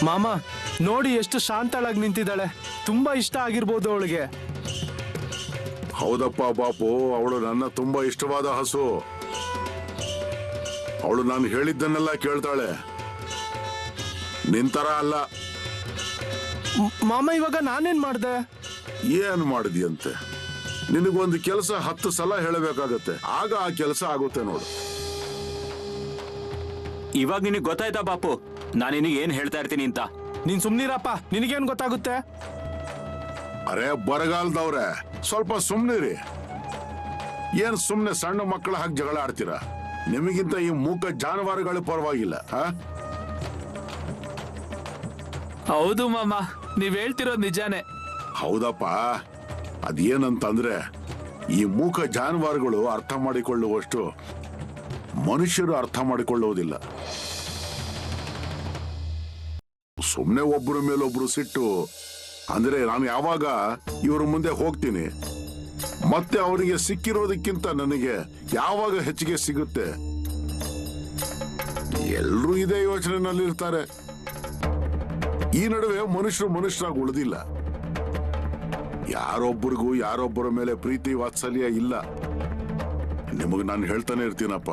ಮಾಮ ನೋಡಿ ಎಷ್ಟು ಶಾಂತಳಾಗಿ ನಿಂತಿದ್ದಾಳೆ. ತುಂಬಾ ಇಷ್ಟ ಆಗಿರ್ಬೋದು ಅವಳಿಗೆ. ಹೌದಪ್ಪ ಬಾಪು, ಅವಳು ನನ್ನ ತುಂಬಾ ಇಷ್ಟವಾದ ಹಸು. ಅವಳು ನಾನು ಹೇಳಿದ್ದನ್ನೆಲ್ಲ ಕೇಳ್ತಾಳೆ, ನಿಂತರ ಅಲ್ಲ. ಮಾಮ ಇವಾಗ ನಾನೇನ್ ಮಾಡ್ದೆ? ಏನ್ ಮಾಡಿದ್ಯಂತೆ? ನಿನಗೊಂದು ಕೆಲಸ 10 ಸಲ ಹೇಳಬೇಕಾಗತ್ತೆ, ಆಗ ಆ ಕೆಲಸ ಆಗುತ್ತೆ ನೋಡು. ಇವಾಗ ನಿನಗೆ ಗೊತ್ತಾಯ್ತಾ ಬಾಪು ನಾನು ನಿನಗೆ ಏನ್ ಹೇಳ್ತಾ ಇರ್ತೀನಿ ಅಂತ? ನೀನ್ ಸುಮ್ನಿರಪ್ಪ, ನಿನಗೇನ್ ಗೊತ್ತಾಗುತ್ತೆ? ಅರೆ ಬರಗಾಲದವ್ರೆ, ಸ್ವಲ್ಪ ಸುಮ್ನಿರಿ. ಏನ್ ಸುಮ್ನೆ ಸಣ್ಣ ಮಕ್ಕಳ ಹಾಗೆ ಜಗಳ ಆಡ್ತೀರಾ? ನಿಮಗಿಂತ ಈ ಮೂಕ ಜಾನುವಾರುಗಳು ಪರವಾಗಿಲ್ಲ. ಹೌದು ಮಾಮ, ನೀವ್ ಹೇಳ್ತಿರೋದು ನಿಜಾನೇ. ಹೌದಪ್ಪ, ಅದೇನಂತಂದ್ರೆ ಈ ಮೂಕ ಜಾನುವಾರುಗಳು ಅರ್ಥ ಮಾಡಿಕೊಳ್ಳುವಷ್ಟು ಮನುಷ್ಯರು ಅರ್ಥ ಮಾಡಿಕೊಳ್ಳುವುದಿಲ್ಲ. ಸುಮ್ನೆ ಒಬ್ಬರ ಮೇಲೊಬ್ರು ಸಿಟ್ಟು ಅಂದ್ರೆ ನಾನು ಯಾವಾಗ ಇವ್ರ ಮುಂದೆ ಹೋಗ್ತೀನಿ ಮತ್ತೆ ಅವರಿಗೆ ಸಿಕ್ಕಿರೋದಕ್ಕಿಂತ ನನಗೆ ಯಾವಾಗ ಹೆಚ್ಚಿಗೆ ಸಿಗುತ್ತೆ, ಎಲ್ರೂ ಇದೇ ಯೋಚನೆಯಲ್ಲಿರ್ತಾರೆ. ಈ ನಡುವೆ ಮನುಷ್ಯರಾಗಿ ಉಳಿದಿಲ್ಲ. ಯಾರೊಬ್ಬರಿಗೂ ಯಾರೊಬ್ಬರ ಮೇಲೆ ಪ್ರೀತಿ ವಾತ್ಸಲ್ಯ ಇಲ್ಲ. ನಿಮಗೆ ನಾನು ಹೇಳ್ತಾನೆ ಇರ್ತೀನಪ್ಪ,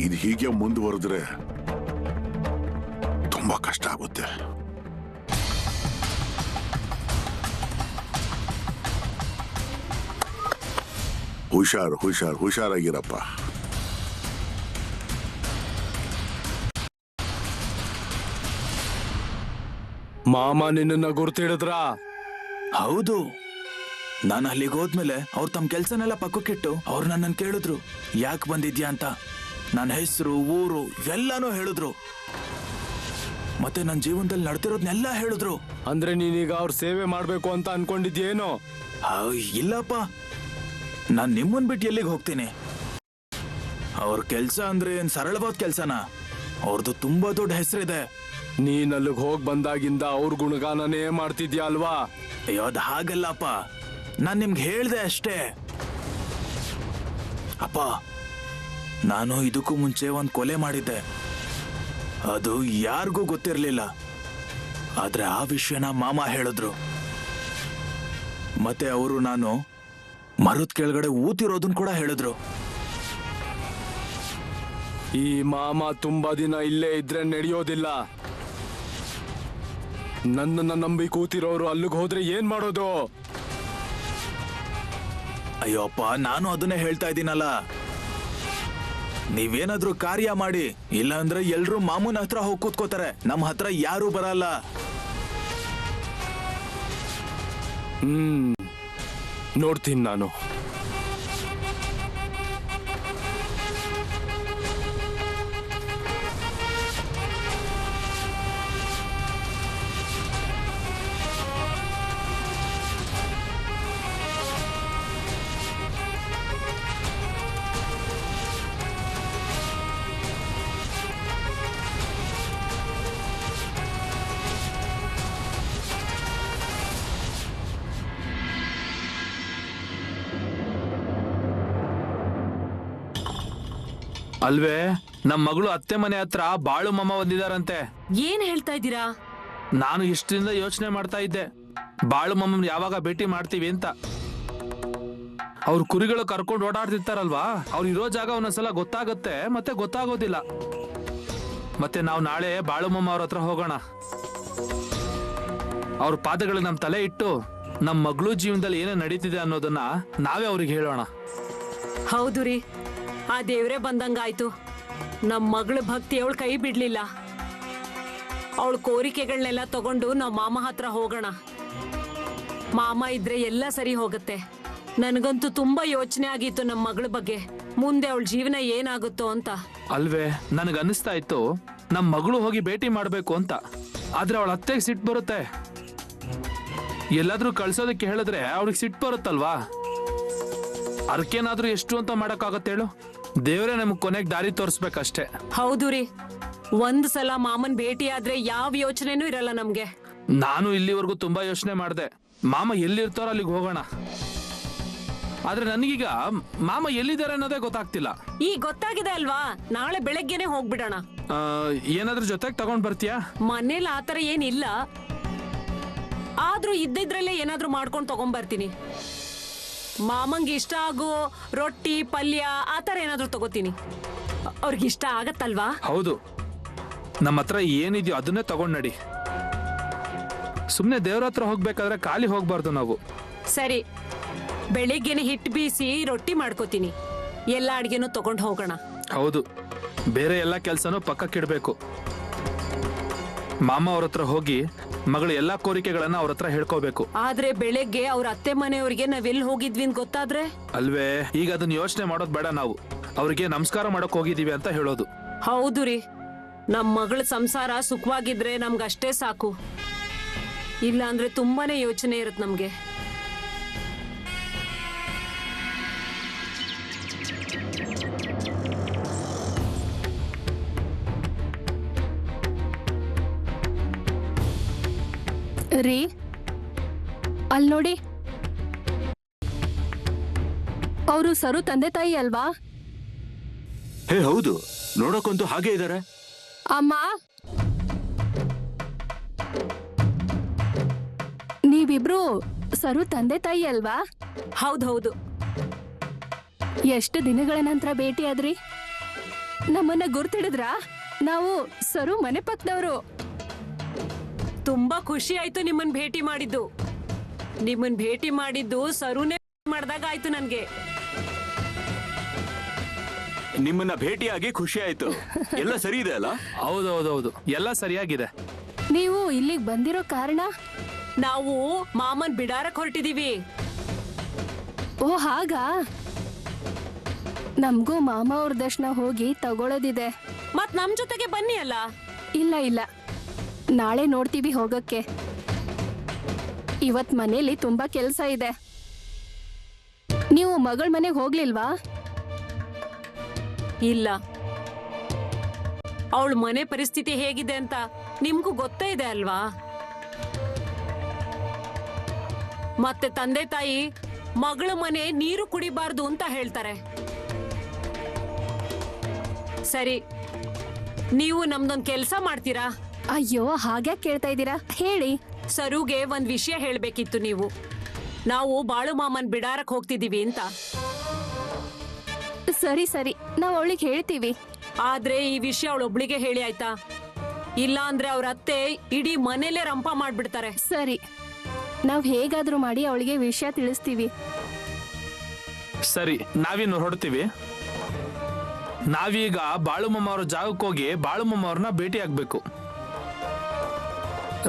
ಇದು ಹೀಗೆ ಮುಂದುವರೆದ್ರೆ ತುಂಬಾ ಕಷ್ಟ ಆಗುತ್ತೆ. ಹುಷಾರಾಗಿರಪ್ಪ. ಮಾಮ ನಿನ್ನ ಗುರ್ತಿಡಿದ್ರ? ಹೌದು, ನಾನು ಅಲ್ಲಿಗೆ ಹೋದ್ಮೇಲೆ ಅವ್ರು ತಮ್ಮ ಕೆಲ್ಸನೆಲ್ಲ ಪಕ್ಕಕ್ಕಿಟ್ಟು ಅವ್ರು ನನ್ನನ್ನು ಕೇಳಿದ್ರು ಯಾಕೆ ಬಂದಿದ್ಯಾ ಅಂತ. ನನ್ನ ಹೆಸರು, ಊರು ಎಲ್ಲಾನು ಹೇಳಿದ್ರು. ಮತ್ತೆ ನನ್ನ ಜೀವನದಲ್ಲಿ ನಡ್ತಿರೋದ್ನೆಲ್ಲ ಹೇಳಿದ್ರು. ಅಂದ್ರೆ ನೀನೀಗ ಅವ್ರ ಸೇವೆ ಮಾಡ್ಬೇಕು ಅಂತ ಅನ್ಕೊಂಡಿದ್ಯೇನೋ? ಇಲ್ಲಪ್ಪ, ನಾನ್ ನಿಮ್ಮನ್ ಬಿಟ್ಟು ಎಲ್ಲಿಗೆ ಹೋಗ್ತೀನಿ? ಅವ್ರ ಕೆಲ್ಸ ಅಂದ್ರೆ ಏನ್ ಸರಳವಾದ ಕೆಲ್ಸನ? ಅವ್ರದ್ದು ತುಂಬಾ ದೊಡ್ಡ ಹೆಸರಿದೆ. ನೀನ್ ಅಲ್ಲಿಗೆ ಹೋಗ್ ಬಂದಾಗಿಂದ ಅವ್ರ ಗುಣಗಾನನೇ ಮಾಡ್ತಿದ್ಯಾ ಅಲ್ವಾ? ಅಯ್ಯೋ ಅದು ಹಾಗಲ್ಲಪ್ಪ, ನಾನ್ ನಿಮ್ಗೆ ಹೇಳ್ದೆ ಅಷ್ಟೇ. ಅಪ್ಪ, ನಾನು ಇದಕ್ಕೂ ಮುಂಚೆ ಒಂದ್ ಕೊಲೆ ಮಾಡಿದ್ದೆ. ಅದು ಯಾರಿಗೂ ಗೊತ್ತಿರ್ಲಿಲ್ಲ. ಆದ್ರೆ ಆ ವಿಷಯನ ಮಾಮ ಹೇಳಿದ್ರು. ಮತ್ತೆ ಅವರು ನಾನು ಮರದ ಕೆಳಗಡೆ ಊತಿರೋದನ್ ಕೂಡ ಹೇಳಿದ್ರು. ಈ ಮಾಮ ತುಂಬಾ ದಿನ ಇಲ್ಲೇ ಇದ್ರೆ ನಡೆಯೋದಿಲ್ಲ. ನನ್ನನ್ನ ನಂಬಿ ಕೂತಿರೋರು ಅಲ್ಲಿಗೆ ಹೋದ್ರೆ ಏನ್ ಮಾಡೋದು? ಅಯ್ಯೋ ಅಪ್ಪ, ನಾನು ಅದನ್ನೇ ಹೇಳ್ತಾ ಇದ್ದೀನಲ್ಲ. ನೀವೇನಾದ್ರೂ ಕಾರ್ಯ ಮಾಡಿ, ಇಲ್ಲ ಅಂದ್ರೆ ಎಲ್ರು ಮಾಮೂನ್ ಹತ್ರ ಹೋಗಿ ಕೂತ್ಕೋತಾರೆ, ನಮ್ಮ ಹತ್ರ ಯಾರು ಬರಲ್ಲ. ನೋಡ್ತೀನಿ ನಾನು. ಅಲ್ವೇ, ನಮ್ ಮಗಳು ಅತ್ತೆ ಮನೆ ಹತ್ರ ಬಾಳು ಮಾಮ ಬಂದಿದಾರಂತೆ. ಏನ್ ಹೇಳ್ತಾ ಇದ್ದೀರಾ? ನಾನು ಇಷ್ಟರಿಂದ ಯೋಚನೆ ಮಾಡ್ತಾ ಇದ್ದೆ, ಬಾಳು ಮಾಮನ್ ಯಾವಾಗ ಭೇಟಿ ಮಾಡ್ತೀವಿ ಅಂತ. ಅವ್ರ ಕುರಿಗಳು ಕರ್ಕೊಂಡು ಓಡಾಡ್ತಿರ್ತಾರಲ್ವಾ, ಅವ್ರು ಇರೋ ಜಾಗ ಒಂದೊಂದ್ಸಲ ಗೊತ್ತಾಗುತ್ತೆ, ಮತ್ತೆ ಗೊತ್ತಾಗೋದಿಲ್ಲ. ಮತ್ತೆ ನಾವು ನಾಳೆ ಬಾಳು ಮಾಮ ಅವ್ರ ಹತ್ರ ಹೋಗೋಣ. ಅವ್ರ ಪಾದಗಳಿಗೆ ನಮ್ ತಲೆ ಇಟ್ಟು ನಮ್ ಮಗಳು ಜೀವನದಲ್ಲಿ ಏನೇ ನಡೀತಿದೆ ಅನ್ನೋದನ್ನ ನಾವೇ ಅವ್ರಿಗೆ ಹೇಳೋಣ. ಹೌದು ರೀ, ಆ ದೇವ್ರೇ ಬಂದಂಗಾಯ್ತು. ನಮ್ ಮಗಳ ಭಕ್ತಿ ಅವಳ ಕೈ ಬಿಡ್ಲಿಲ್ಲ. ಅವಳ ಕೋರಿಕೆಗಳನ್ನೆಲ್ಲ ತಗೊಂಡು ನಾವ್ ಮಾಮ ಹತ್ರ ಹೋಗೋಣ. ಮಾಮ ಇದ್ರೆ ಎಲ್ಲ ಸರಿ ಹೋಗುತ್ತೆ. ನನಗಂತೂ ತುಂಬಾ ಯೋಚನೆ ಆಗಿತ್ತು ನಮ್ಮ ಮಗಳ ಬಗ್ಗೆ, ಮುಂದೆ ಅವಳ ಜೀವನ ಏನಾಗುತ್ತೋ ಅಂತ. ಅಲ್ವೇ, ನನಗೆ ಅನಿಸ್ತಾ ಇತ್ತು ನಮ್ ಮಗಳು ಹೋಗಿ ಭೇಟಿ ಮಾಡ್ಬೇಕು ಅಂತ. ಆದ್ರೆ ಅವಳ ಅತ್ತೆಗೆ ಸಿಟ್ಟು ಬರುತ್ತೆ. ಎಲ್ಲಾದ್ರೂ ಕಳ್ಸೋದಕ್ಕೆ ಹೇಳಿದ್ರೆ ಅವ್ರಿಗೆ ಸಿಟ್ಟು ಬರುತ್ತಲ್ವಾ? ಅರ್ಕೇನಾದ್ರೂ ಎಷ್ಟು ಅಂತ ಮಾಡಕ್ಕಾಗತ್ತೆ ಹೇಳು? ದೇವರೇ ನಮಗ್ ಕೊನೆಗೆ ದಾರಿ ತೋರಿಸ್ಬೇಕಷ್ಟೇ. ಹೌದು ರೀ, ಒಂದ್ ಸಲ ಮಾಮನ್ ಭೇಟಿ ಆದ್ರೆ ಯಾವ ಯೋಚನೆನೂ ಇರಲ್ಲ ನಮ್ಗೆ. ನಾನು ಇಲ್ಲಿವರೆಗೂ ತುಂಬಾ ಯೋಚನೆ ಮಾಡಿದೆ, ಮಾಮ ಎಲ್ಲಿರ್ತಾರೋ ಅಲ್ಲಿಗೆ ಹೋಗೋಣ. ಆದ್ರೆ ನನಗೀಗ ಮಾಮ ಎಲ್ಲಿದ್ದಾರೆ ಅನ್ನೋದೇ ಗೊತ್ತಾಗ್ತಿಲ್ಲ. ಈಗ ಗೊತ್ತಾಗಿದೆ ಅಲ್ವಾ, ನಾಳೆ ಬೆಳಗ್ಗೆನೆ ಹೋಗ್ಬಿಡೋಣ. ಏನಾದ್ರೂ ಜೊತೆಗೆ ತಗೊಂಡ್ ಬರ್ತೀಯಾ? ಮನೇಲಿ ಆತರ ಏನಿಲ್ಲ, ಆದ್ರೂ ಇದ್ದಿದ್ರಲ್ಲೇ ಏನಾದ್ರೂ ಮಾಡ್ಕೊಂಡು ತಗೊಂಡ್ಬರ್ತೀನಿ. ಮಾಮಂಗೆ ಇಷ್ಟ ಆಗೋ ರೊಟ್ಟಿ ಪಲ್ಯ ಆತರ ಏನಾದ್ರೂ ತಗೋತೀನಿ. ಅವ್ರಿಗೆ ಇಷ್ಟ ಆಗತ್ತಲ್ವಾ? ಹೌದು, ನಮ್ಮ ಹತ್ರ ಏನಿದೆಯೋ ಅದನ್ನೇ ತಗೊಂಡ್ ನಡಿ. ಸುಮ್ನೆ ದೇವ್ರ ಹತ್ರ ಹೋಗ್ಬೇಕಾದ್ರೆ ಖಾಲಿ ಹೋಗ್ಬಾರ್ದು ನಾವು. ಸರಿ, ಬೆಳಿಗ್ಗೆನೆ ಹಿಟ್ಟು ಬೀಸಿ ರೊಟ್ಟಿ ಮಾಡ್ಕೋತೀನಿ. ಎಲ್ಲ ಅಡ್ಗೆನೂ ತಗೊಂಡ್ ಹೋಗೋಣ. ಹೌದು, ಬೇರೆ ಎಲ್ಲ ಕೆಲ್ಸನೂ ಪಕ್ಕಕ್ಕಿಡ್ಬೇಕು. ಮಾಮ ಅವ್ರ ಹತ್ರ ಹೋಗಿ ಮಗಳ ಎಲ್ಲಾ ಕೋರಿಕೆಗಳನ್ನ ಅವ್ರ ಹತ್ರ ಹೇಳ್ಕೋಬೇಕು. ಆದ್ರೆ ಬೆಳಗ್ಗೆ ಅವ್ರ ಅತ್ತೆ ಮನೆಯವ್ರಿಗೆ ನಾವೆಲ್ಲಿ ಹೋಗಿದ್ವಿ ಅಂತ ಗೊತ್ತಾದ್ರೆ? ಅಲ್ವೇ, ಈಗ ಅದನ್ನ ಯೋಚನೆ ಮಾಡೋದ್ ಬೇಡ. ನಾವು ಅವ್ರಿಗೆ ನಮಸ್ಕಾರ ಮಾಡಕ್ ಹೋಗಿದೀವಿ ಅಂತ ಹೇಳೋದು. ಹೌದು ರೀ, ನಮ್ ಮಗಳ ಸಂಸಾರ ಸುಖವಾಗಿದ್ರೆ ನಮ್ಗಷ್ಟೇ ಸಾಕು. ಇಲ್ಲ ಅಂದ್ರೆ ತುಂಬಾನೇ ಯೋಚನೆ ಇರುತ್ತೆ ನಮ್ಗೆ. ರೀ, ಅಲ್ಲಿ ನೋಡಿ, ಅವರು ಸರು ತಂದೆ ತಾಯಿ ಅಲ್ವಾ? ಹೇ ಹೌದು, ನೋಡಕ್ಕಂತೂ ಹಾಗೆ ಇದಾರೆ. ಅಮ್ಮ, ನೀವಿಬ್ರು ಸರು ತಂದೆ ತಾಯಿ ಅಲ್ವಾ? ಹೌದೌದು. ಎಷ್ಟು ದಿನಗಳ ನಂತರ ಭೇಟಿ ಆದ್ರಿ? ನಮ್ಮನ್ನ ಗುರ್ತಿಡಿದ್ರಾ? ನಾವು ಸರು ಮನೆ ಪಕ್ಕದವರು. ತುಂಬಾ ಖುಷಿ ಆಯ್ತು ನಿಮ್ಮನ್ ಭೇಟಿ ಮಾಡಿದ್ದು. ನಿಮ್ಮನ್ ಭೇಟಿ ಮಾಡಿದ್ದು ಸರುನೇ ಮಾಡ್ದಾಗ ಆಯ್ತು ನನ್ಗೆ. ನಿಮ್ಮನ್ನ ಭೇಟಿಯಾಗಿ ಖುಷಿ ಆಯ್ತು. ಎಲ್ಲ ಸರಿ ಇದೆ ಅಲ್ಲ? ಹೌದೌದೌದು, ಎಲ್ಲ ಸರಿಯಾಗಿದೆ. ನೀವು ಇಲ್ಲಿಗೆ ಬಂದಿರೋ ಕಾರಣ? ನಾವು ಮಾಮನ್ ಬಿಡಾರಕ್ ಹೊರಟಿದೀವಿ. ಓ ಹಾಗಾ? ನಮಗೂ ಮಾಮ ಅವ್ರ ದರ್ಶನ ಹೋಗಿ ತಗೊಳ್ಳೋದಿದೆ. ಮತ್ ನಮ್ ಜೊತೆಗೆ ಬನ್ನಿ ಅಲ್ಲ. ಇಲ್ಲ ಇಲ್ಲ, ನಾಳೆ ನೋಡ್ತೀವಿ ಹೋಗಕ್ಕೆ. ಇವತ್ ಮನೇಲಿ ತುಂಬಾ ಕೆಲ್ಸ ಇದೆ. ನೀವು ಮಗಳ ಮನೆಗೆ ಹೋಗ್ಲಿಲ್ವಾ? ಇಲ್ಲ, ಅವಳ ಮನೆ ಪರಿಸ್ಥಿತಿ ಹೇಗಿದೆ ಅಂತ ನಿಮ್ಗೂ ಗೊತ್ತೇ ಇದೆ ಅಲ್ವಾ? ಮತ್ತೆ ತಂದೆ ತಾಯಿ ಮಗಳ ಮನೆ ನೀರು ಕುಡಿಬಾರ್ದು ಅಂತ ಹೇಳ್ತಾರೆ. ಸರಿ, ನೀವು ನಮ್ದೊಂದ್ ಕೆಲ್ಸ ಮಾಡ್ತೀರಾ? ಅಯ್ಯೋ, ಹಾಗ್ಯಾಕ್ ಕೇಳ್ತಾ ಇದ್ದೀರಾ? ಹೇಳಿ. ಸರುಗೆ ಒಂದ್ ವಿಷಯ ಹೇಳ್ಬೇಕಿತ್ತು ನೀವು. ನಾವು ಬಾಳು ಮಾಮನ್ ಬಿಡಾರಕ್ ಹೋಗ್ತಿದೀವಿ ಅಂತ. ಸರಿ ಸರಿ, ನಾವ್ ಅವಳಿಗೆ ಹೇಳ್ತೀವಿ. ಆದ್ರೆ ಈ ವಿಷಯ ಅವಳೊಬ್ಳಿಗೆ ಹೇಳಿ ಆಯ್ತಾ? ಇಲ್ಲ ಅಂದ್ರೆ ಅವ್ರ ಅತ್ತೆ ಇಡೀ ಮನೇಲೆ ರಂಪ ಮಾಡ್ಬಿಡ್ತಾರೆ. ಸರಿ, ನಾವ್ ಹೇಗಾದ್ರೂ ಮಾಡಿ ಅವಳಿಗೆ ವಿಷಯ ತಿಳಿಸ್ತೀವಿ. ಸರಿ, ನಾವಿನ್ನು ಹೊರಡ್ತೀವಿ. ನಾವೀಗ ಬಾಳುಮಮ್ಮ ಅವ್ರ ಜಾಗಕ್ಕೆ ಹೋಗಿ ಬಾಳುಮಮ್ಮ ಅವ್ರನ್ನ ಭೇಟಿ ಆಗ್ಬೇಕು.